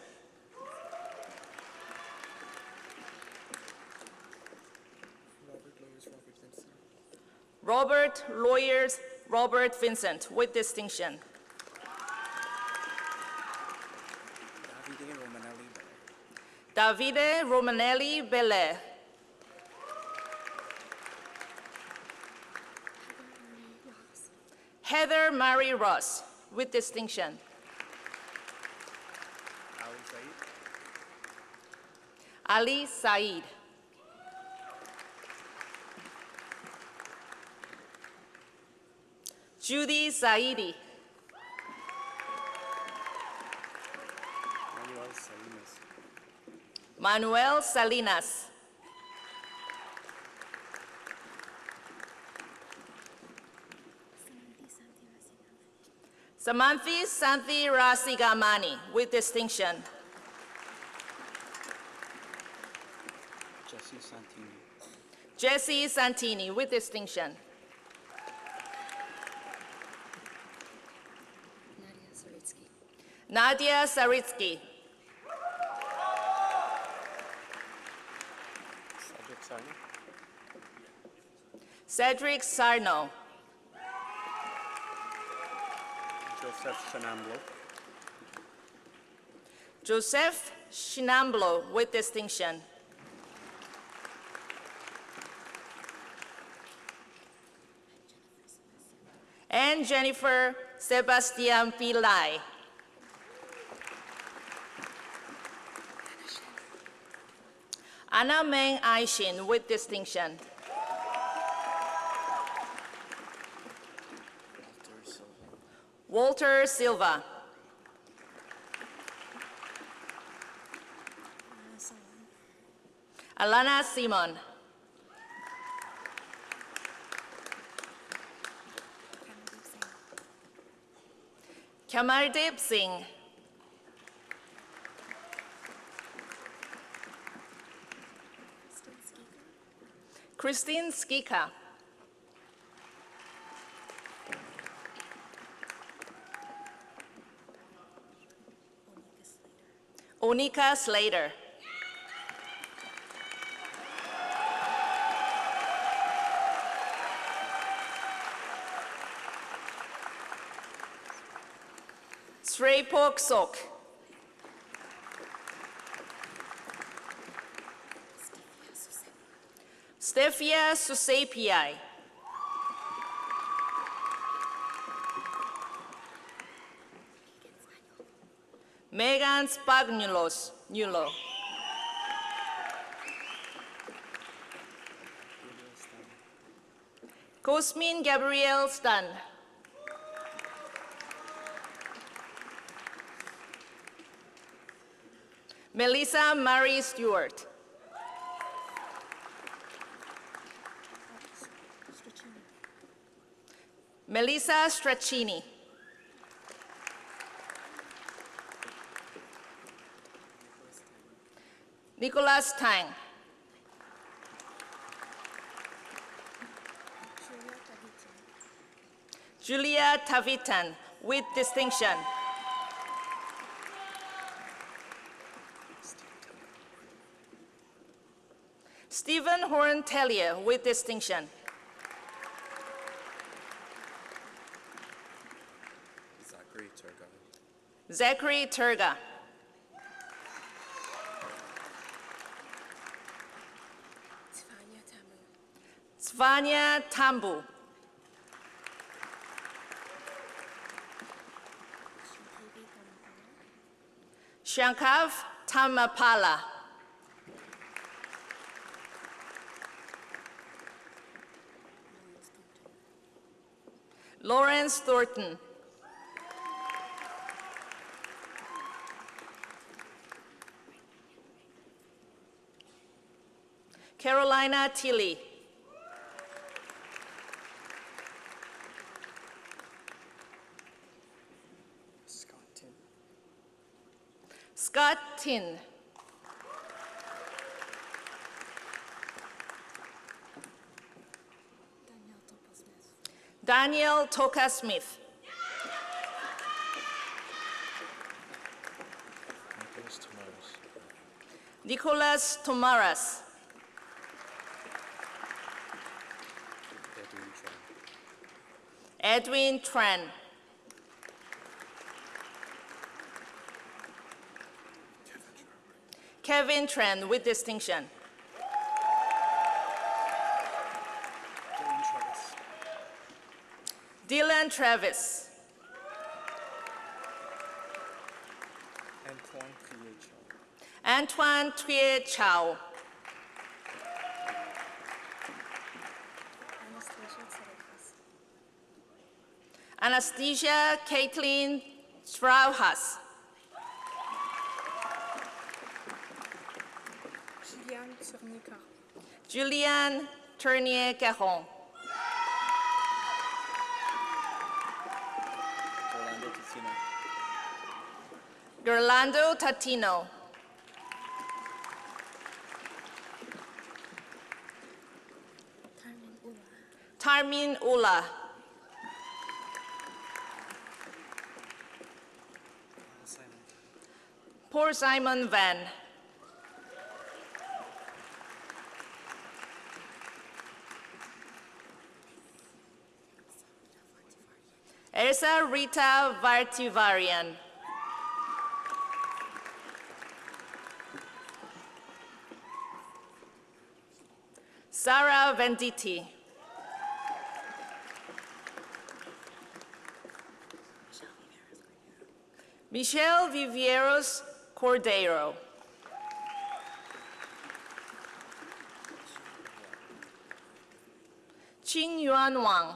Robert Lawyers Robert Vincent with distinction. Davide Romanelli Belle. Heather Marie Ross with distinction. Ali Said. Judy Saidi. Manuel Salinas. Samanthi Santhi Rasigamani with distinction. Jesse Santini with distinction. Nadia Saritsky. Cedric Sarno. Joseph Shinamblo with distinction. And Jennifer Sebastian Pillai. Anna Meng Aishin with distinction. Walter Silva. Alana Simon. Kamaldeep Singh. Christine Skika. Onika Slater. Srepok Sok. Stefia Susepiai. Megan Spagnulos. Cosmin Gabriel Stan. Melissa Marie Stewart. Melissa Stracchini. Nicholas Tang. Julia Tavitan with distinction. Stephen Horn-Tellier with distinction. Zachary Turga. Svanya Tambu. Shankav Tamapala. Lawrence Thornton. Carolina Tilley. Scott Tin. Daniel Toka Smith. Nicholas Tomaras. Edwin Tran. Kevin Tran with distinction. Dylan Travis. Antoine Trier Chow. Anastasia Caitlin Strauhas. Julian Tournier Caron. Gerlando Tatino. Tarmin Ula. Paul Simon Van. Elsa Rita Vartivarian. Sarah Venditti. Michelle Vivieros Cordero. Qing Yuan Wang.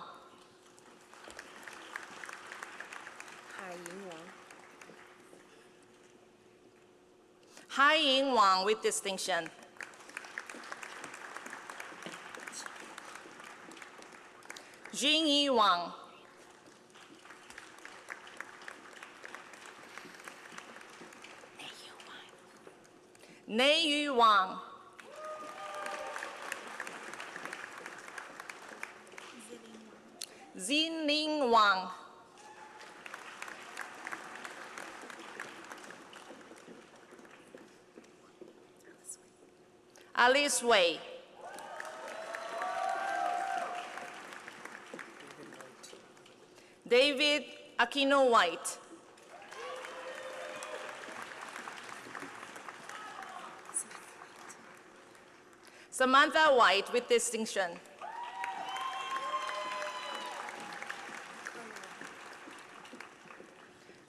Hai Ying Wang with distinction. Jingyi Wang. Nei Yu Wang. Zinling Wang. Alice Wei. David Aquino White. Samantha White with distinction.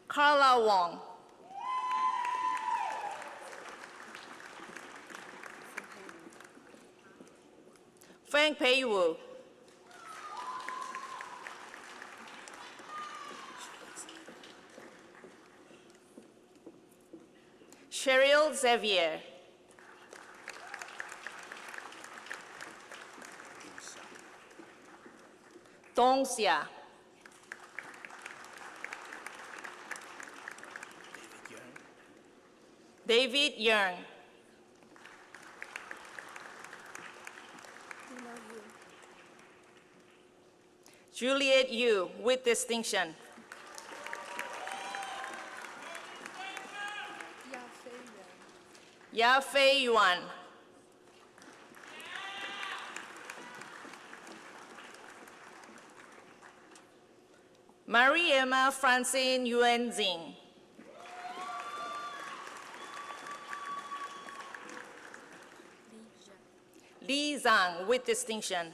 Carla Wong. Feng Pei Wu. Cheryl Xavier. Dong Xia. David Yeung. Juliet Yu with distinction. Ya Fei Yuan. Marie-Emma Francine Yuan Xing. Li Zhang with distinction.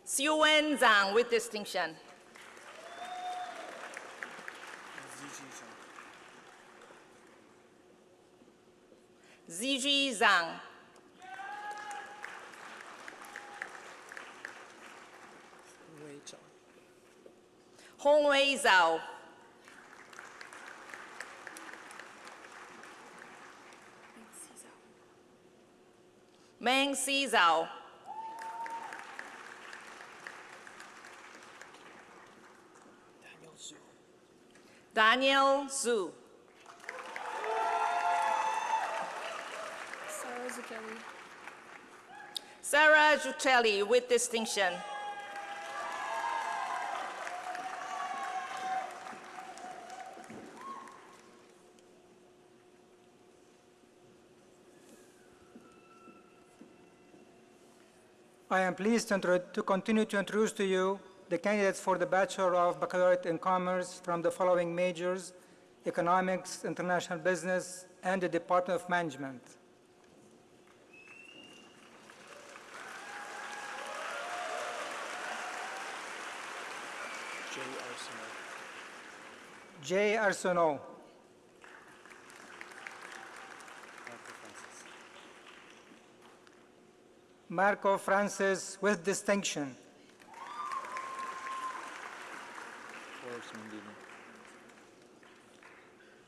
Xiuwen Zhang with distinction. Ziji Zhang. Hongwei Zhao. Meng Si Zhao. Daniel Zhu. Sarah Zucchelli with distinction. I am pleased to continue to introduce to you the candidates for the Bachelor of Baccalaureate in Commerce from the following majors: Economics, International Business, and the Department of Management. J. Arsenault. Marco Francis with distinction.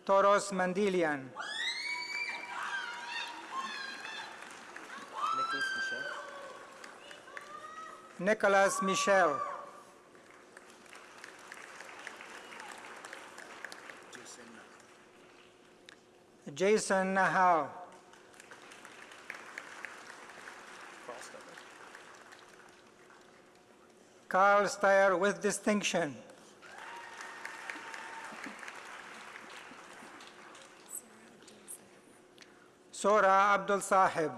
Toros Mandilian. Nicolas Michel. Jason Nahal. Carl Steyer with distinction. Sora Abdul Sahib.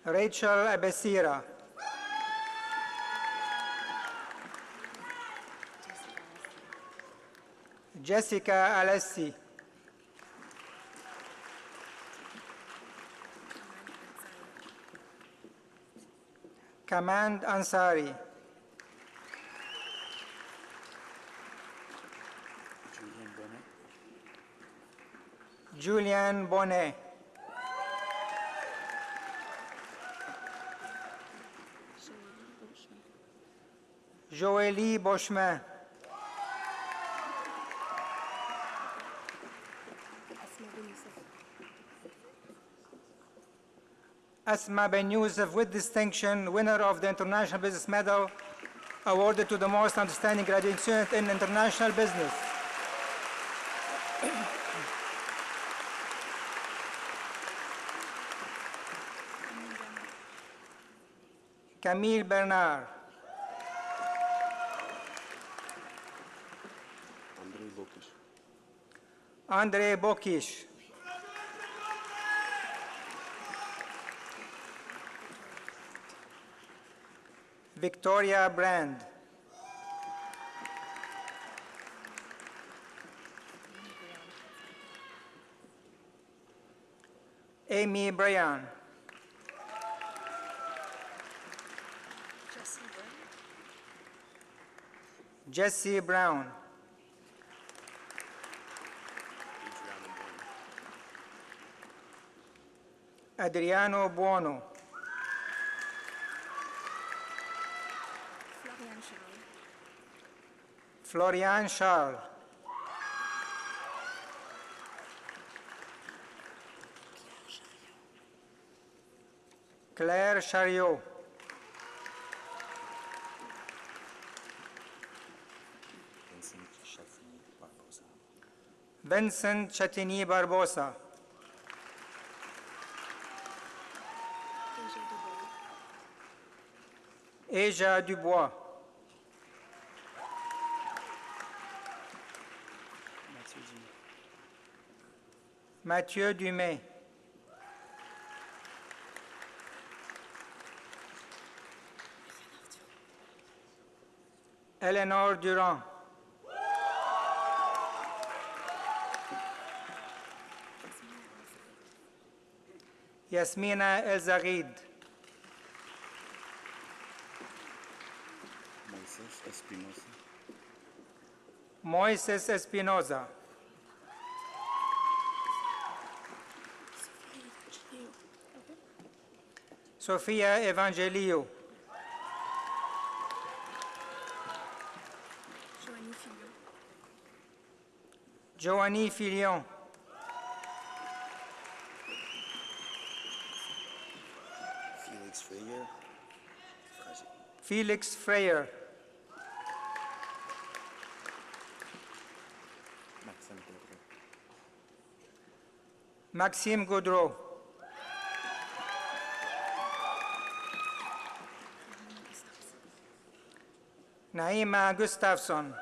Rachel Abesira. Jessica Alessi. Kamand Ansari. Julian Bonnet. Joélie Boschman. Asma Ben Youssef with distinction, winner of the International Business Medal, awarded to the most outstanding graduate student in international business. Camille Bernard. André Bokish. Victoria Brand. Amy Bryan. Jesse Brown. Adriano Buono. Florian Charles. Claire Chariot. Vincent Chatini Barbosa. Asia Dubois. Mathieu Dumais. Eleanor Durand. Yasmina El Zaghid. Moises Espinosa. Sofia Evangelio. Joanie Filion. Felix Freyer. Maxime Gaudreau. Naima Gustafsson.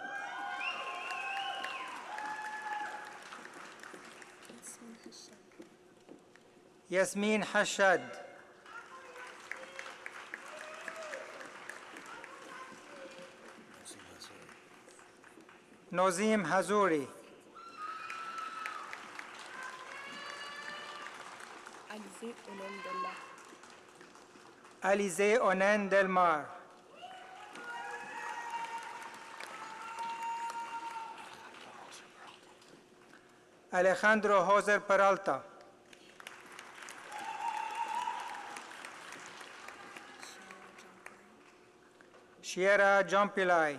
Yasmin Hashad. Nozim Hazouri. Alizé Onen Delmar. Alejandro Joser Peralta. Shiera Jompilai.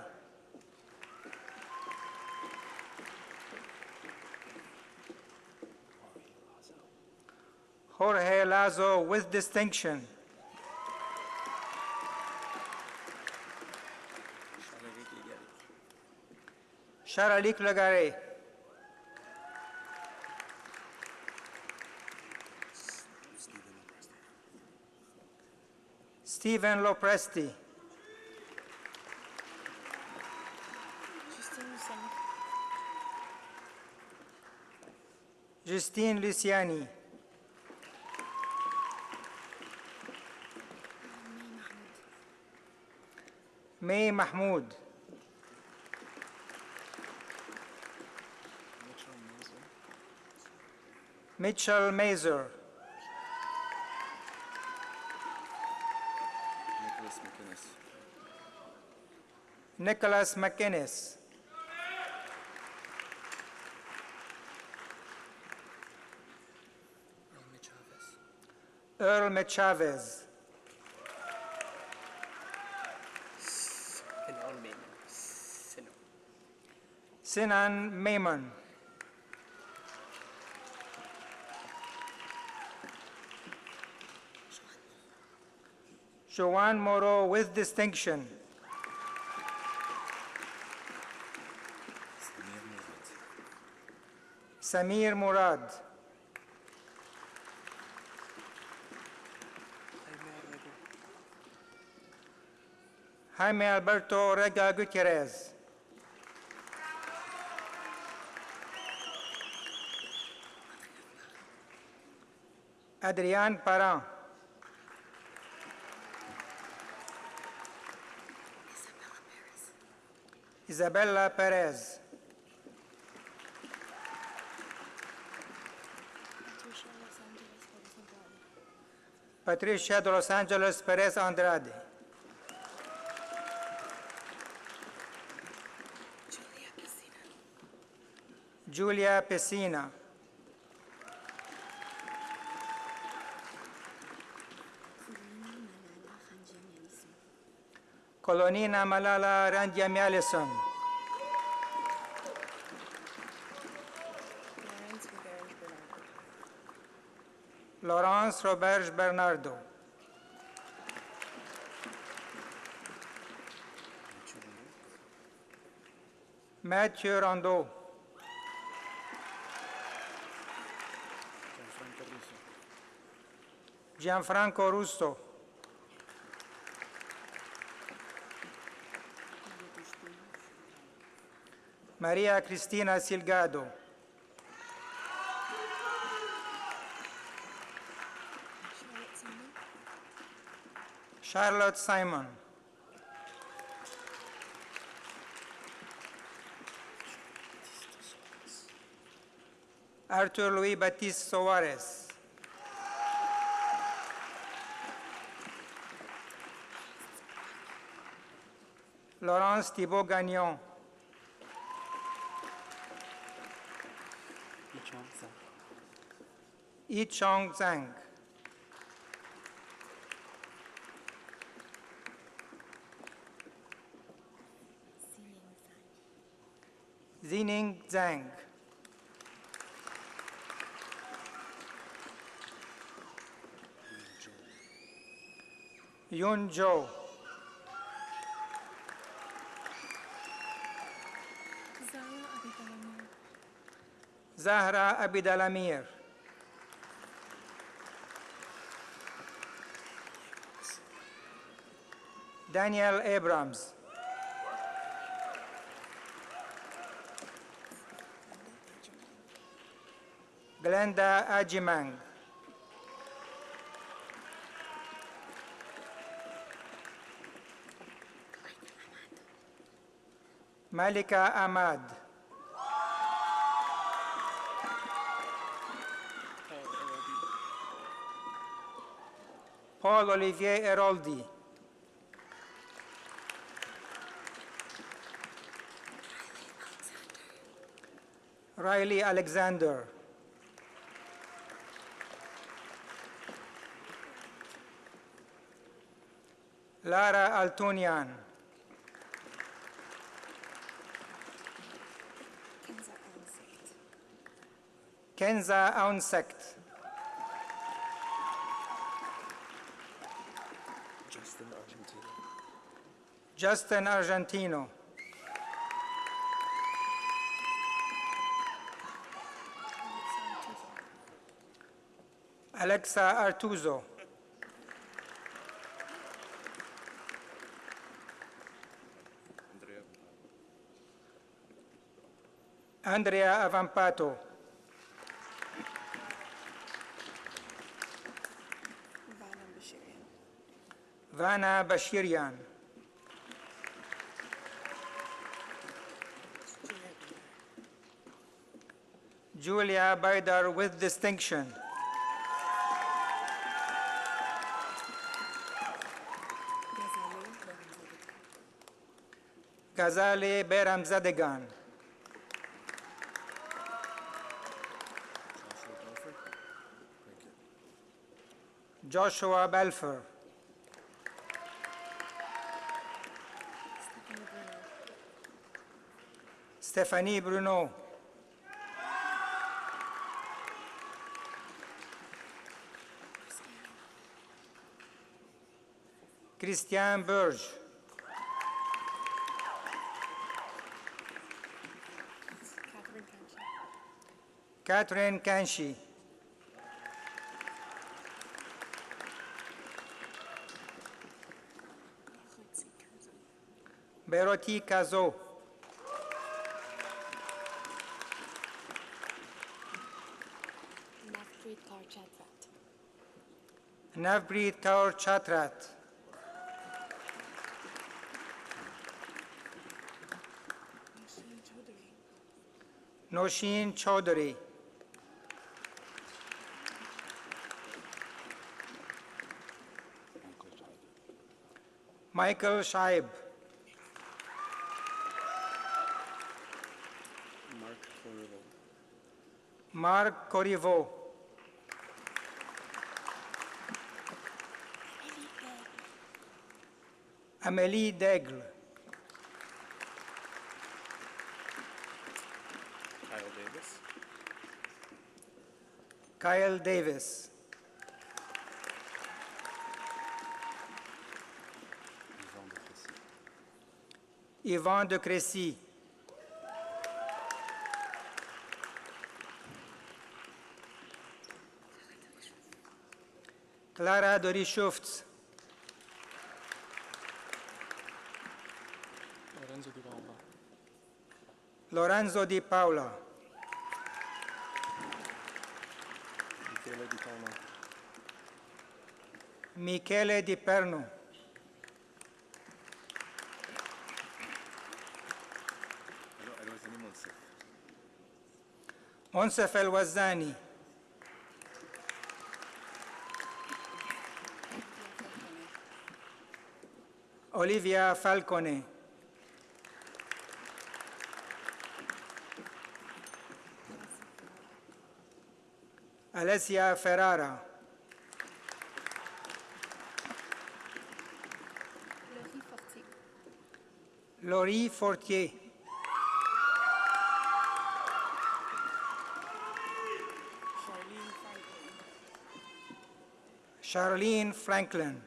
Jorge Lazo with distinction. Charalik Legare. Stephen Lopresti. Justine Luciani. May Mahmoud. Mitchell Mazer. Nicholas McInnes. Earl Chavez. Sinan Maimon. Joanne Moreau with distinction. Samir Murad. Jaime Alberto Rega Gutierrez. Adrian Parent. Isabella Perez. Patricia de Los Angeles Perez Andrade. Julia Pesina. Colonina Malala Randiam Allison. Laurence Roberge Bernardo. Mathieu Rondeau. Gianfranco Russo. Maria Cristina Silgado. Charlotte Simon. Arthur Louis Baptiste Soares. Laurence Thibault Gagnon. Yi Chong Zhang. Zining Zhang. Yun Zhou. Zahra Abidalamir. Daniel Abrams. Glenda Ajimang. Malika Ahmad. Paul Olivier Eroldi. Riley Alexander. Lara Altunian. Kenza Aunsekt. Justin Argentino. Alexa Artuzo. Andrea Avampato. Vana Bashirian. Julia Baidar with distinction. Ghazale Beramzadegan. Joshua Balfour. Stephanie Bruno. Christian Burge. Catherine Kanshi. Beroti Kazo. Navpreet Kaur Chatrat. Noshin Chaudhary. Michael Shaib. Mark Corriveau. Amélie Daigle. Kyle Davis. Yvon de Crécy. Clara Dorischufts. Lorenzo Di Paula. Michele Di Perno. Monsef El Wazani. Olivia Falcone. Alessia Ferrara. Laurie Fortier. Charlene Franklin.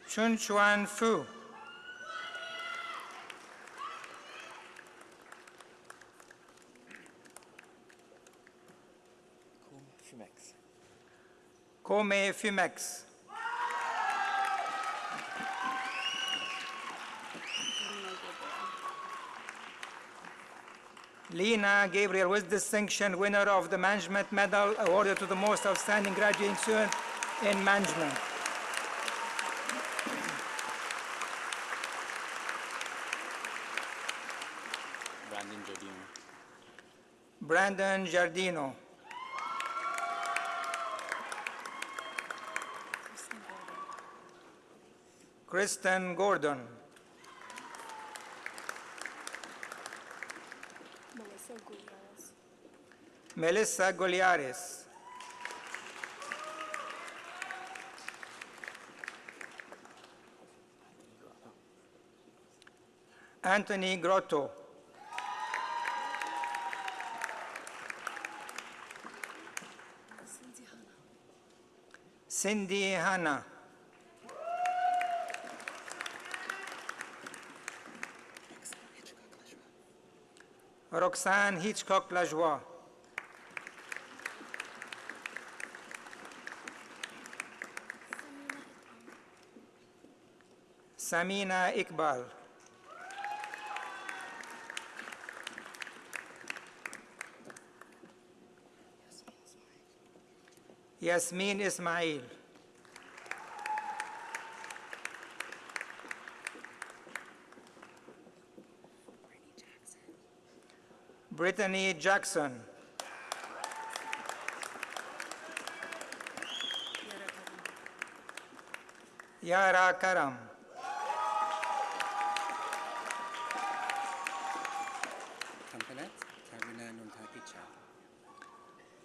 Chun Chuan Fu. Kome Fumex. Lena Gabriel with distinction, winner of the Management Medal, awarded to the most outstanding graduating student in management. Brandon Giardino. Kristen Gordon. Melissa Goliares. Anthony Grotto. Cindy Hanna. Roxanne Hitchcock-Lajoie. Samina Iqbal. Yasmin Ismail. Brittany Jackson. Yara Karam.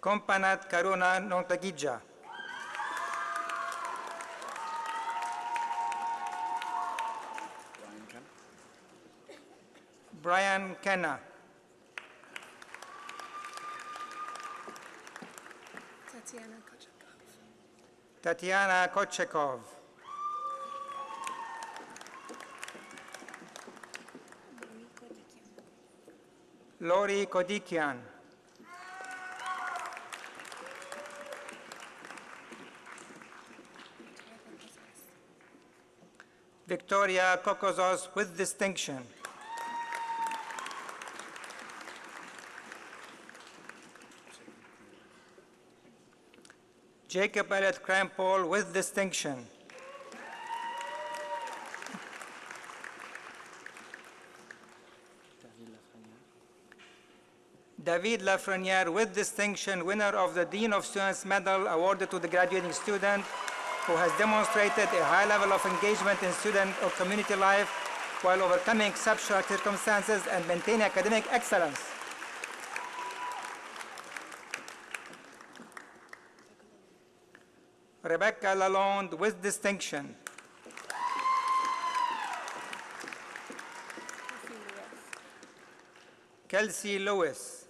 Kompanat Karuna Nontagija. Brian Kenna. Tatiana Kochekov. Lori Kodikian. Victoria Kokozos with distinction. Jacob Elliott Crampole with distinction. David Lafreniere with distinction, winner of the Dean of Students Medal awarded to the graduating student who has demonstrated a high level of engagement in student or community life while overcoming exceptional circumstances and maintaining academic excellence. Rebecca Lalonde with distinction. Kelsey Lewis.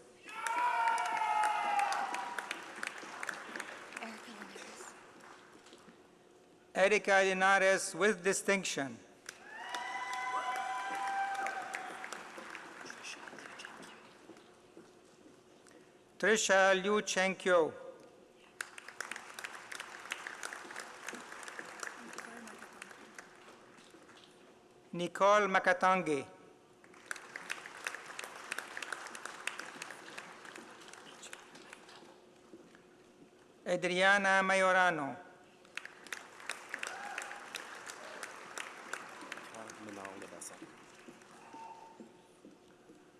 Erica Linares with distinction. Trisha Liu Chenkyo. Nicole Makatangi. Adriana Mayorano.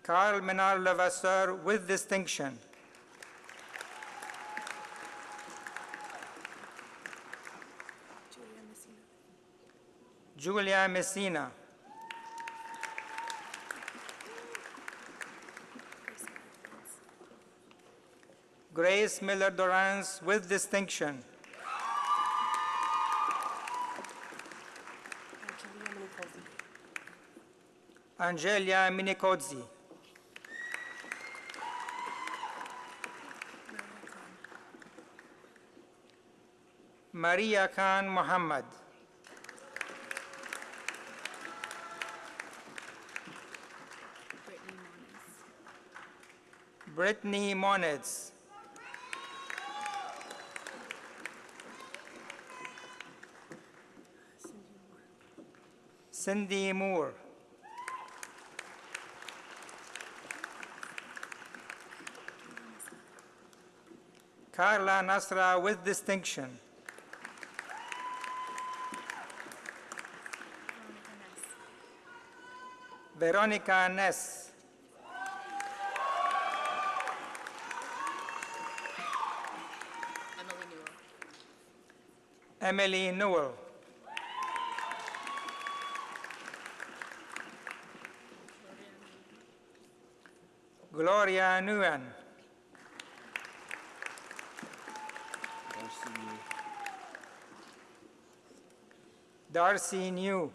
Carl Menard Levasseur with distinction. Julia Messina. Grace Miller-Dorrance with distinction. Angelia Minikozzi. Maria Khan Muhammad. Brittany Monitz. Cindy Moore. Carla Nasra with distinction. Veronica Ness. Emily Newell. Gloria Nguyen. Darcy New.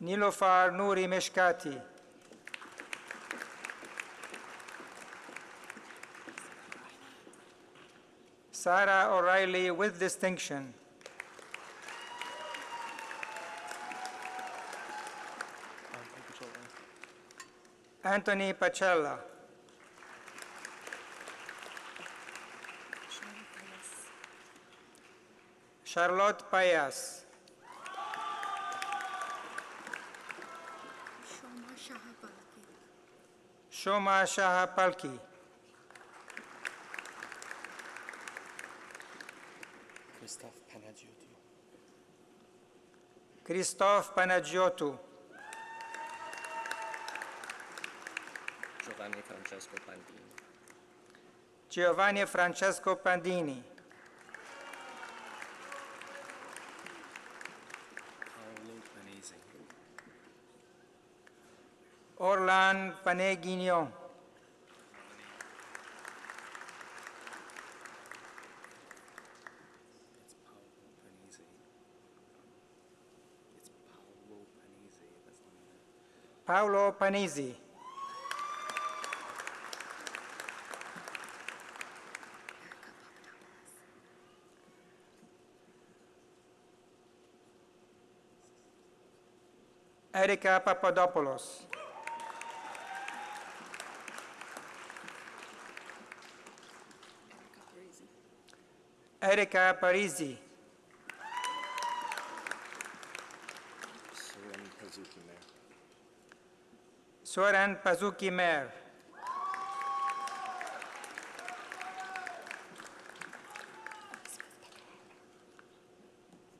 Nilofar Nouri Meshkati. Sarah O'Reilly with distinction. Anthony Pacella. Charlotte Payas. Shoma Shaha Palki. Christophe Panagiotou. Giovanni Francesco Pandini. Giovanni Francesco Pandini. Paolo Panese. Orlan Paneguignon. It's Paolo Panese. It's Paolo Panese. That's not it. Paolo Panisi. Erika Papadopoulos. Erika Parisi. Soren Pazuki Mayer. Soren Pazuki Mer.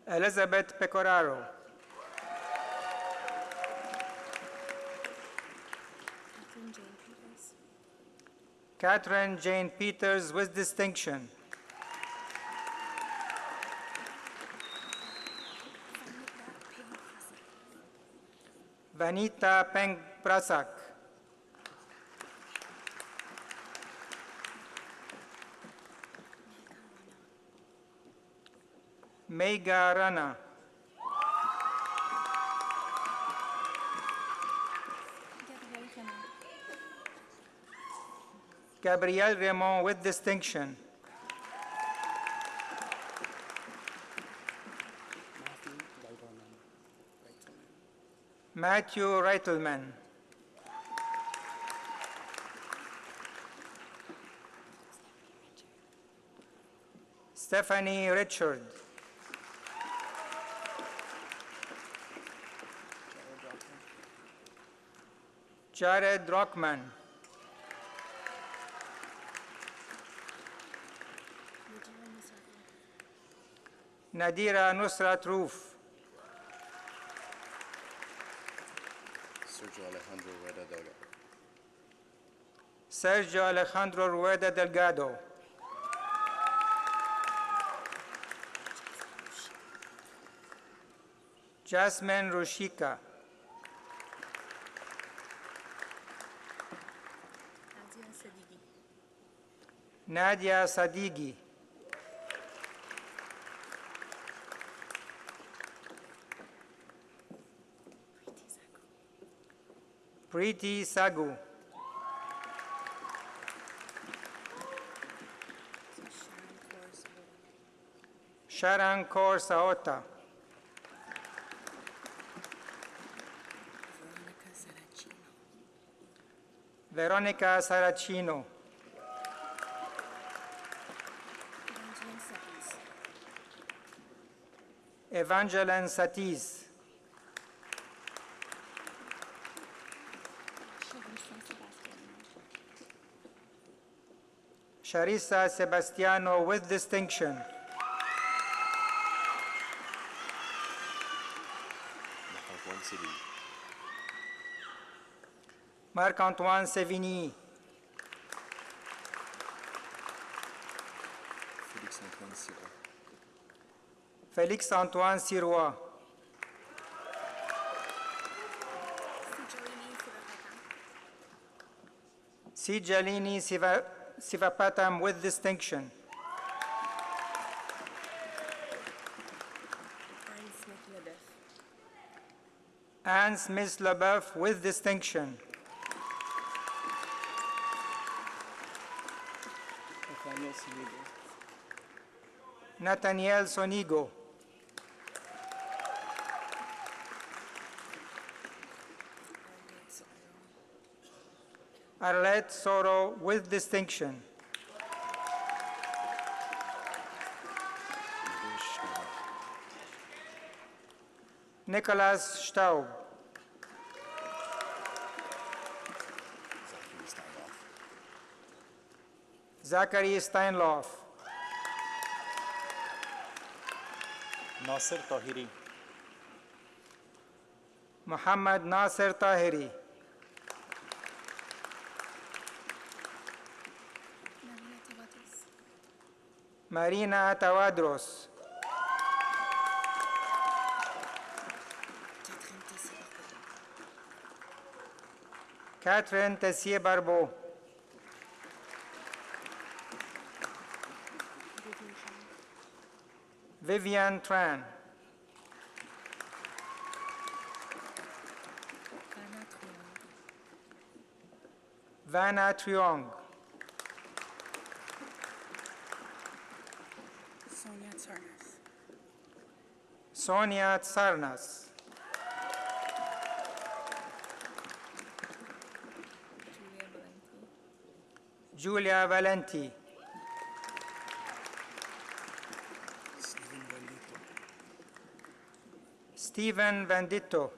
Elizabeth Pecoraro. Catherine Jane Peters with distinction. Vanita Peng Prasak. Mega Rana. Gabrielle Raymond with distinction. Matthew Reitelman. Stephanie Richard. Jared Rockman. Nadira Nusrat Roof. Sergio Alejandro Rueda Delgado. Sergio Alejandro Rueda Delgado. Jasmine Rushika. Nadia Sadigi. Preeti Sagu. Sharon Kaur Saota. Veronica Saracino. Evangeline Satis. Charissa Sebastiano with distinction. Marc-Antoine Sévigny. Marc-Antoine Sévigny. Félix-Antoine Sirois. Félix-Antoine Sirois. Sijalini Sivapatam with distinction. Anne Smith-Leboeuf with distinction. Nathaniel Sonigo. Nathaniel Sonigo. Arlette Soro with distinction. Nicholas Staub. Zachary Steinloff. Nasser Tahiri. Muhammad Nasser Tahiri. Marina Tawadros. Catherine Tessier-Barbeau. Vivian Tran. Vanna Triong. Sonia Tsarnas. Julia Valenti. Stephen Vandito.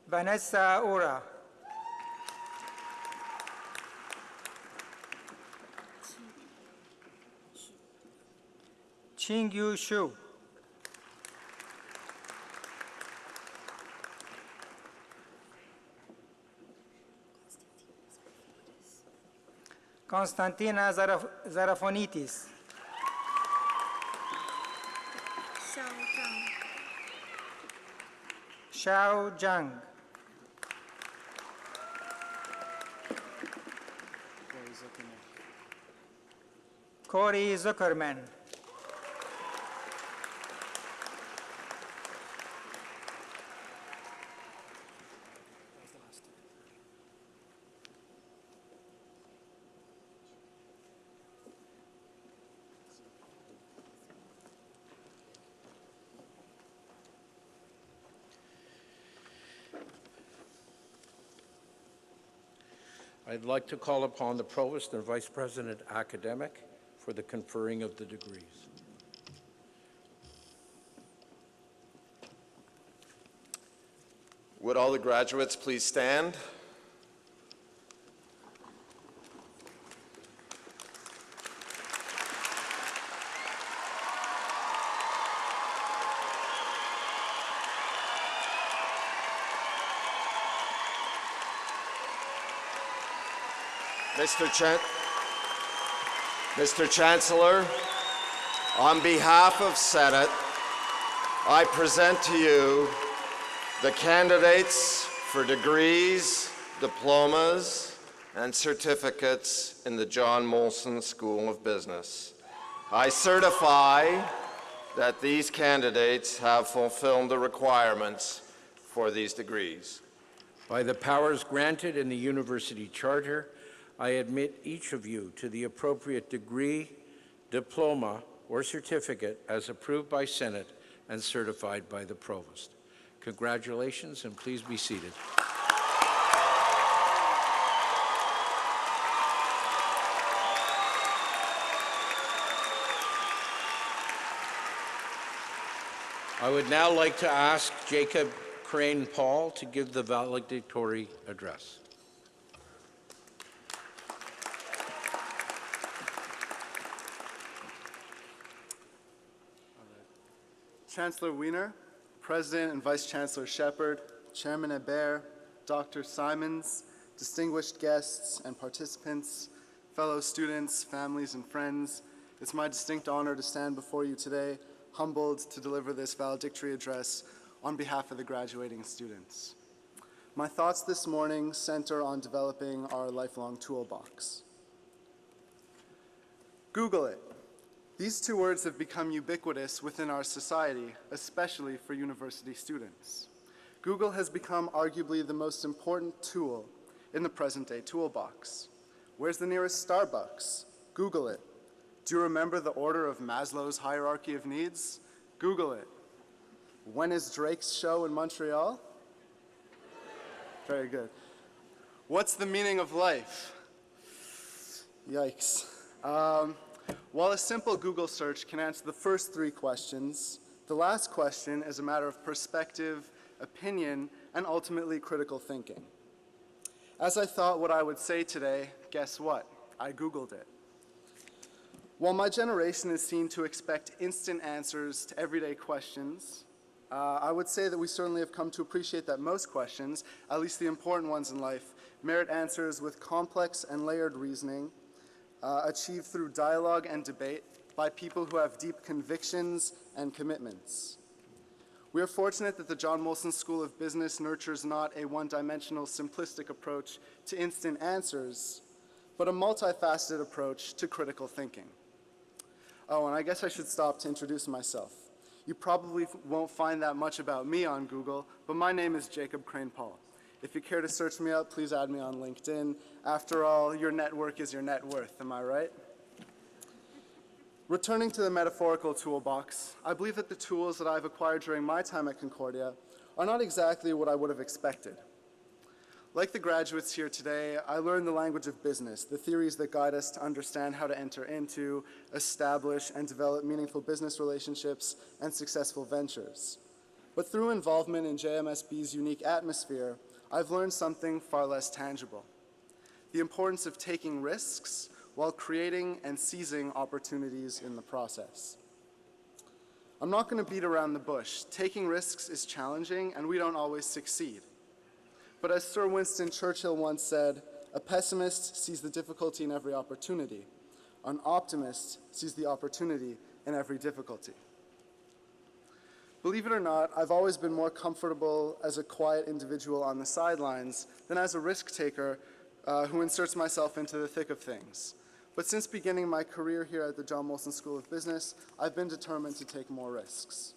Vanessa Ura. Qingyu Shu. Konstantina Zarafonitis. Xiao Zhang. Corey Zuckerman. I'd like to call upon the Provost and Vice President Academic for the conferring of the degrees. Would all the graduates please stand? Mr. Chancellor, on behalf of Senate, I present to you the candidates for degrees, diplomas, and certificates in the John-Molson School of Business. I certify that these candidates have fulfilled the requirements for these degrees. By the powers granted in the University Charter, I admit each of you to the appropriate degree, diploma, or certificate as approved by Senate and certified by the Provost. Congratulations, and please be seated. I would now like to ask Jacob Crane Paul to give the valedictory address. Chancellor Wiener, President and Vice Chancellor Shepard, Chairman Hebert, Dr. Simons, distinguished guests and participants, fellow students, families, and friends, it's my distinct honor to stand before you today, humbled to deliver this valedictory address on behalf of the graduating students. My thoughts this morning center on developing our lifelong toolbox. Google it. These two words have become ubiquitous within our society, especially for university students. Google has become arguably the most important tool in the present-day toolbox. Where's the nearest Starbucks? Google it. Do you remember the order of Maslow's hierarchy of needs? Google it. When is Drake's show in Montreal? Very good. What's the meaning of life? Yikes. While a simple Google search can answer the first three questions, the last question is a matter of perspective, opinion, and ultimately critical thinking. As I thought what I would say today, guess what? I Googled it. While my generation is seen to expect instant answers to everyday questions, I would say that we certainly have come to appreciate that most questions, at least the important ones in life, merit answers with complex and layered reasoning, achieved through dialogue and debate by people who have deep convictions and commitments. We are fortunate that the John-Molson School of Business nurtures not a one-dimensional simplistic approach to instant answers, but a multifaceted approach to critical thinking. Oh, and I guess I should stop to introduce myself. You probably won't find that much about me on Google, but my name is Jacob Crane Paul. If you care to search me up, please add me on LinkedIn. After all, your network is your net worth, am I right? Returning to the metaphorical toolbox, I believe that the tools that I've acquired during my time at Concordia are not exactly what I would have expected. Like the graduates here today, I learned the language of business, the theories that guide us to understand how to enter into, establish, and develop meaningful business relationships and successful ventures. But through involvement in JMSB's unique atmosphere, I've learned something far less tangible: the importance of taking risks while creating and seizing opportunities in the process. I'm not going to beat around the bush. Taking risks is challenging, and we don't always succeed. But as Sir Winston Churchill once said, a pessimist sees the difficulty in every opportunity. An optimist sees the opportunity in every difficulty. Believe it or not, I've always been more comfortable as a quiet individual on the sidelines than as a risk taker who inserts myself into the thick of things. But since beginning my career here at the John-Molson School of Business, I've been determined to take more risks.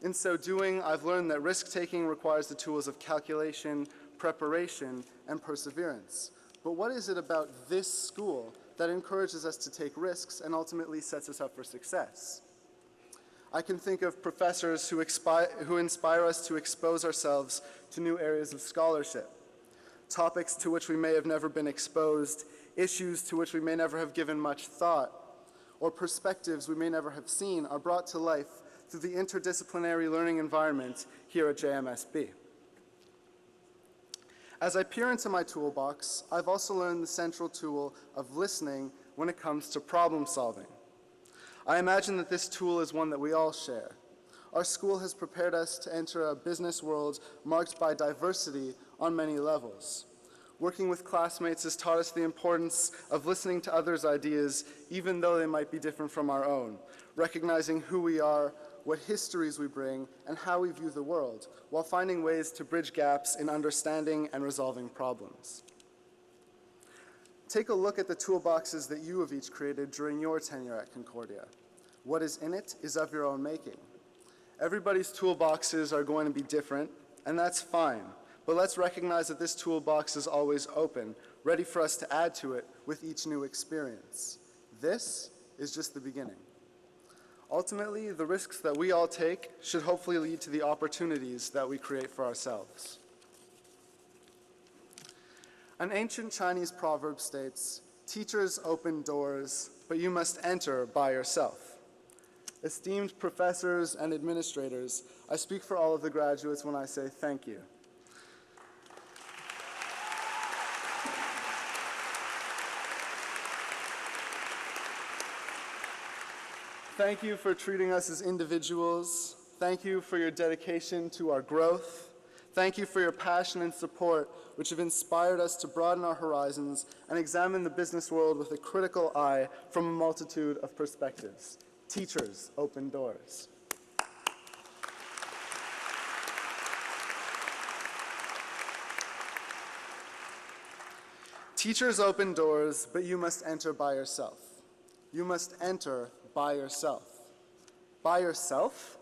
In so doing, I've learned that risk-taking requires the tools of calculation, preparation, and perseverance. But what is it about this school that encourages us to take risks and ultimately sets us up for success? I can think of professors who inspire us to expose ourselves to new areas of scholarship, topics to which we may have never been exposed, issues to which we may never have given much thought, or perspectives we may never have seen are brought to life through the interdisciplinary learning environment here at JMSB. As I peer into my toolbox, I've also learned the central tool of listening when it comes to problem solving. I imagine that this tool is one that we all share. Our school has prepared us to enter a business world marked by diversity on many levels. Working with classmates has taught us the importance of listening to others' ideas, even though they might be different from our own, recognizing who we are, what histories we bring, and how we view the world, while finding ways to bridge gaps in understanding and resolving problems. Take a look at the toolboxes that you have each created during your tenure at Concordia. What is in it is of your own making. Everybody's toolboxes are going to be different, and that's fine. But let's recognize that this toolbox is always open, ready for us to add to it with each new experience. This is just the beginning. Ultimately, the risks that we all take should hopefully lead to the opportunities that we create for ourselves. An ancient Chinese proverb states, "Teachers open doors, but you must enter by yourself." esteemed professors and administrators, I speak for all of the graduates when I say thank you. Thank you for treating us as individuals. Thank you for your dedication to our growth. Thank you for your passion and support, which have inspired us to broaden our horizons and examine the business world with a critical eye from a multitude of perspectives. Teachers, open doors. Teachers open doors, but you must enter by yourself. You must enter by yourself. By yourself?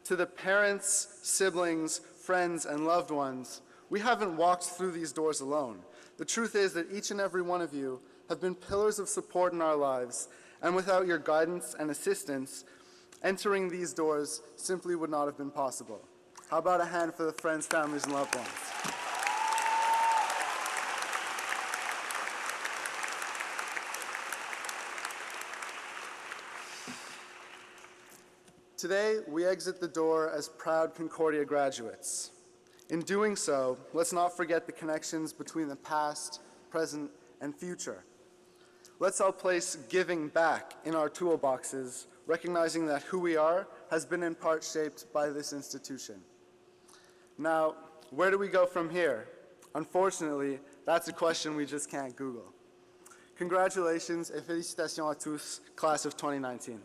To the parents, siblings, friends, and loved ones, we haven't walked through these doors alone. The truth is that each and every one of you have been pillars of support in our lives, and without your guidance and assistance, entering these doors simply would not have been possible. How about a hand for the friends, families, and loved ones? Today, we exit the door as proud Concordia graduates. In doing so, let's not forget the connections between the past, present, and future. Let's all place giving back in our toolboxes, recognizing that who we are has been in part shaped by this institution. Now, where do we go from here? Unfortunately, that's a question we just can't Google. Congratulations et félicitations à tous, class of 2019.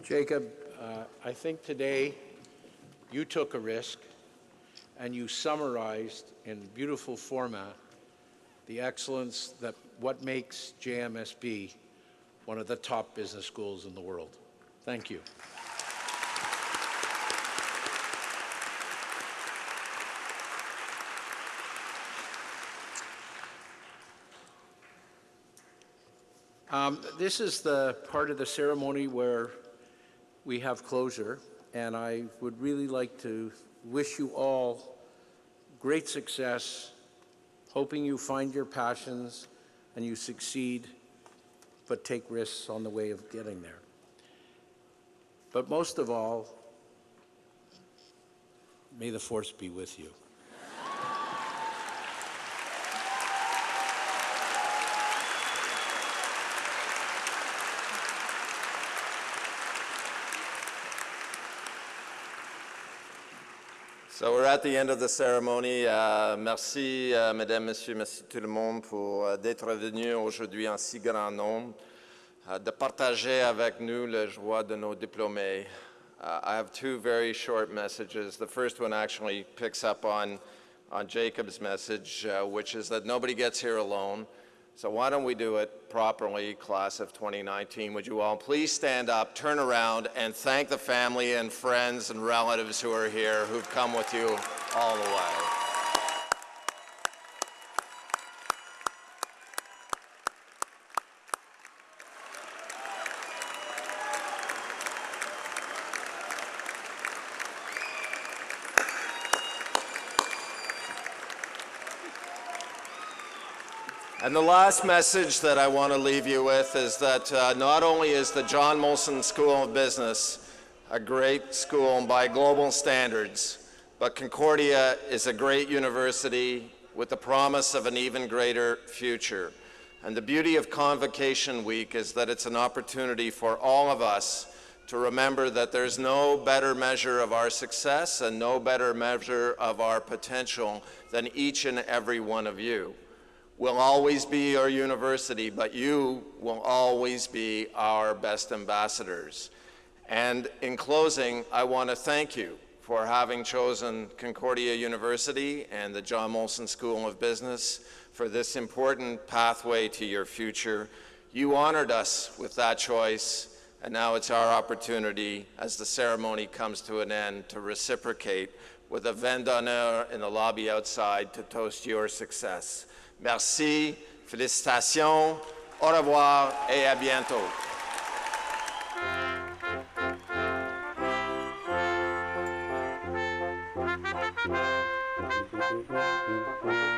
Jacob, I think today you took a risk and you summarized in beautiful format the excellence that what makes JMSB one of the top business schools in the world. Thank you. This is the part of the ceremony where we have closure, and I would really like to wish you all great success, hoping you find your passions and you succeed, but take risks on the way of getting there. But most of all, may the force be with you. So we're at the end of the ceremony. Merci, mesdames, messieurs, merci tout le monde pour d'être venus aujourd'hui en si grand nombre, de partager avec nous la joie de nos diplômés. I have two very short messages. The first one actually picks up on Jacob's message, which is that nobody gets here alone. So why don't we do it properly, class of 2019? Would you all please stand up, turn around, and thank the family and friends and relatives who are here, who've come with you all the way. And the last message that I want to leave you with is that not only is the John-Molson School of Business a great school by global standards, but Concordia is a great university with the promise of an even greater future. And the beauty of Convocation Week is that it's an opportunity for all of us to remember that there's no better measure of our success and no better measure of our potential than each and every one of you. We'll always be your university, but you will always be our best ambassadors. And in closing, I want to thank you for having chosen Concordia University and the John-Molson School of Business for this important pathway to your future. You honored us with that choice, and now it's our opportunity, as the ceremony comes to an end, to reciprocate with a vin d'honneur in the lobby outside to toast your success. Merci, félicitations, au revoir et à bientôt. Thank you.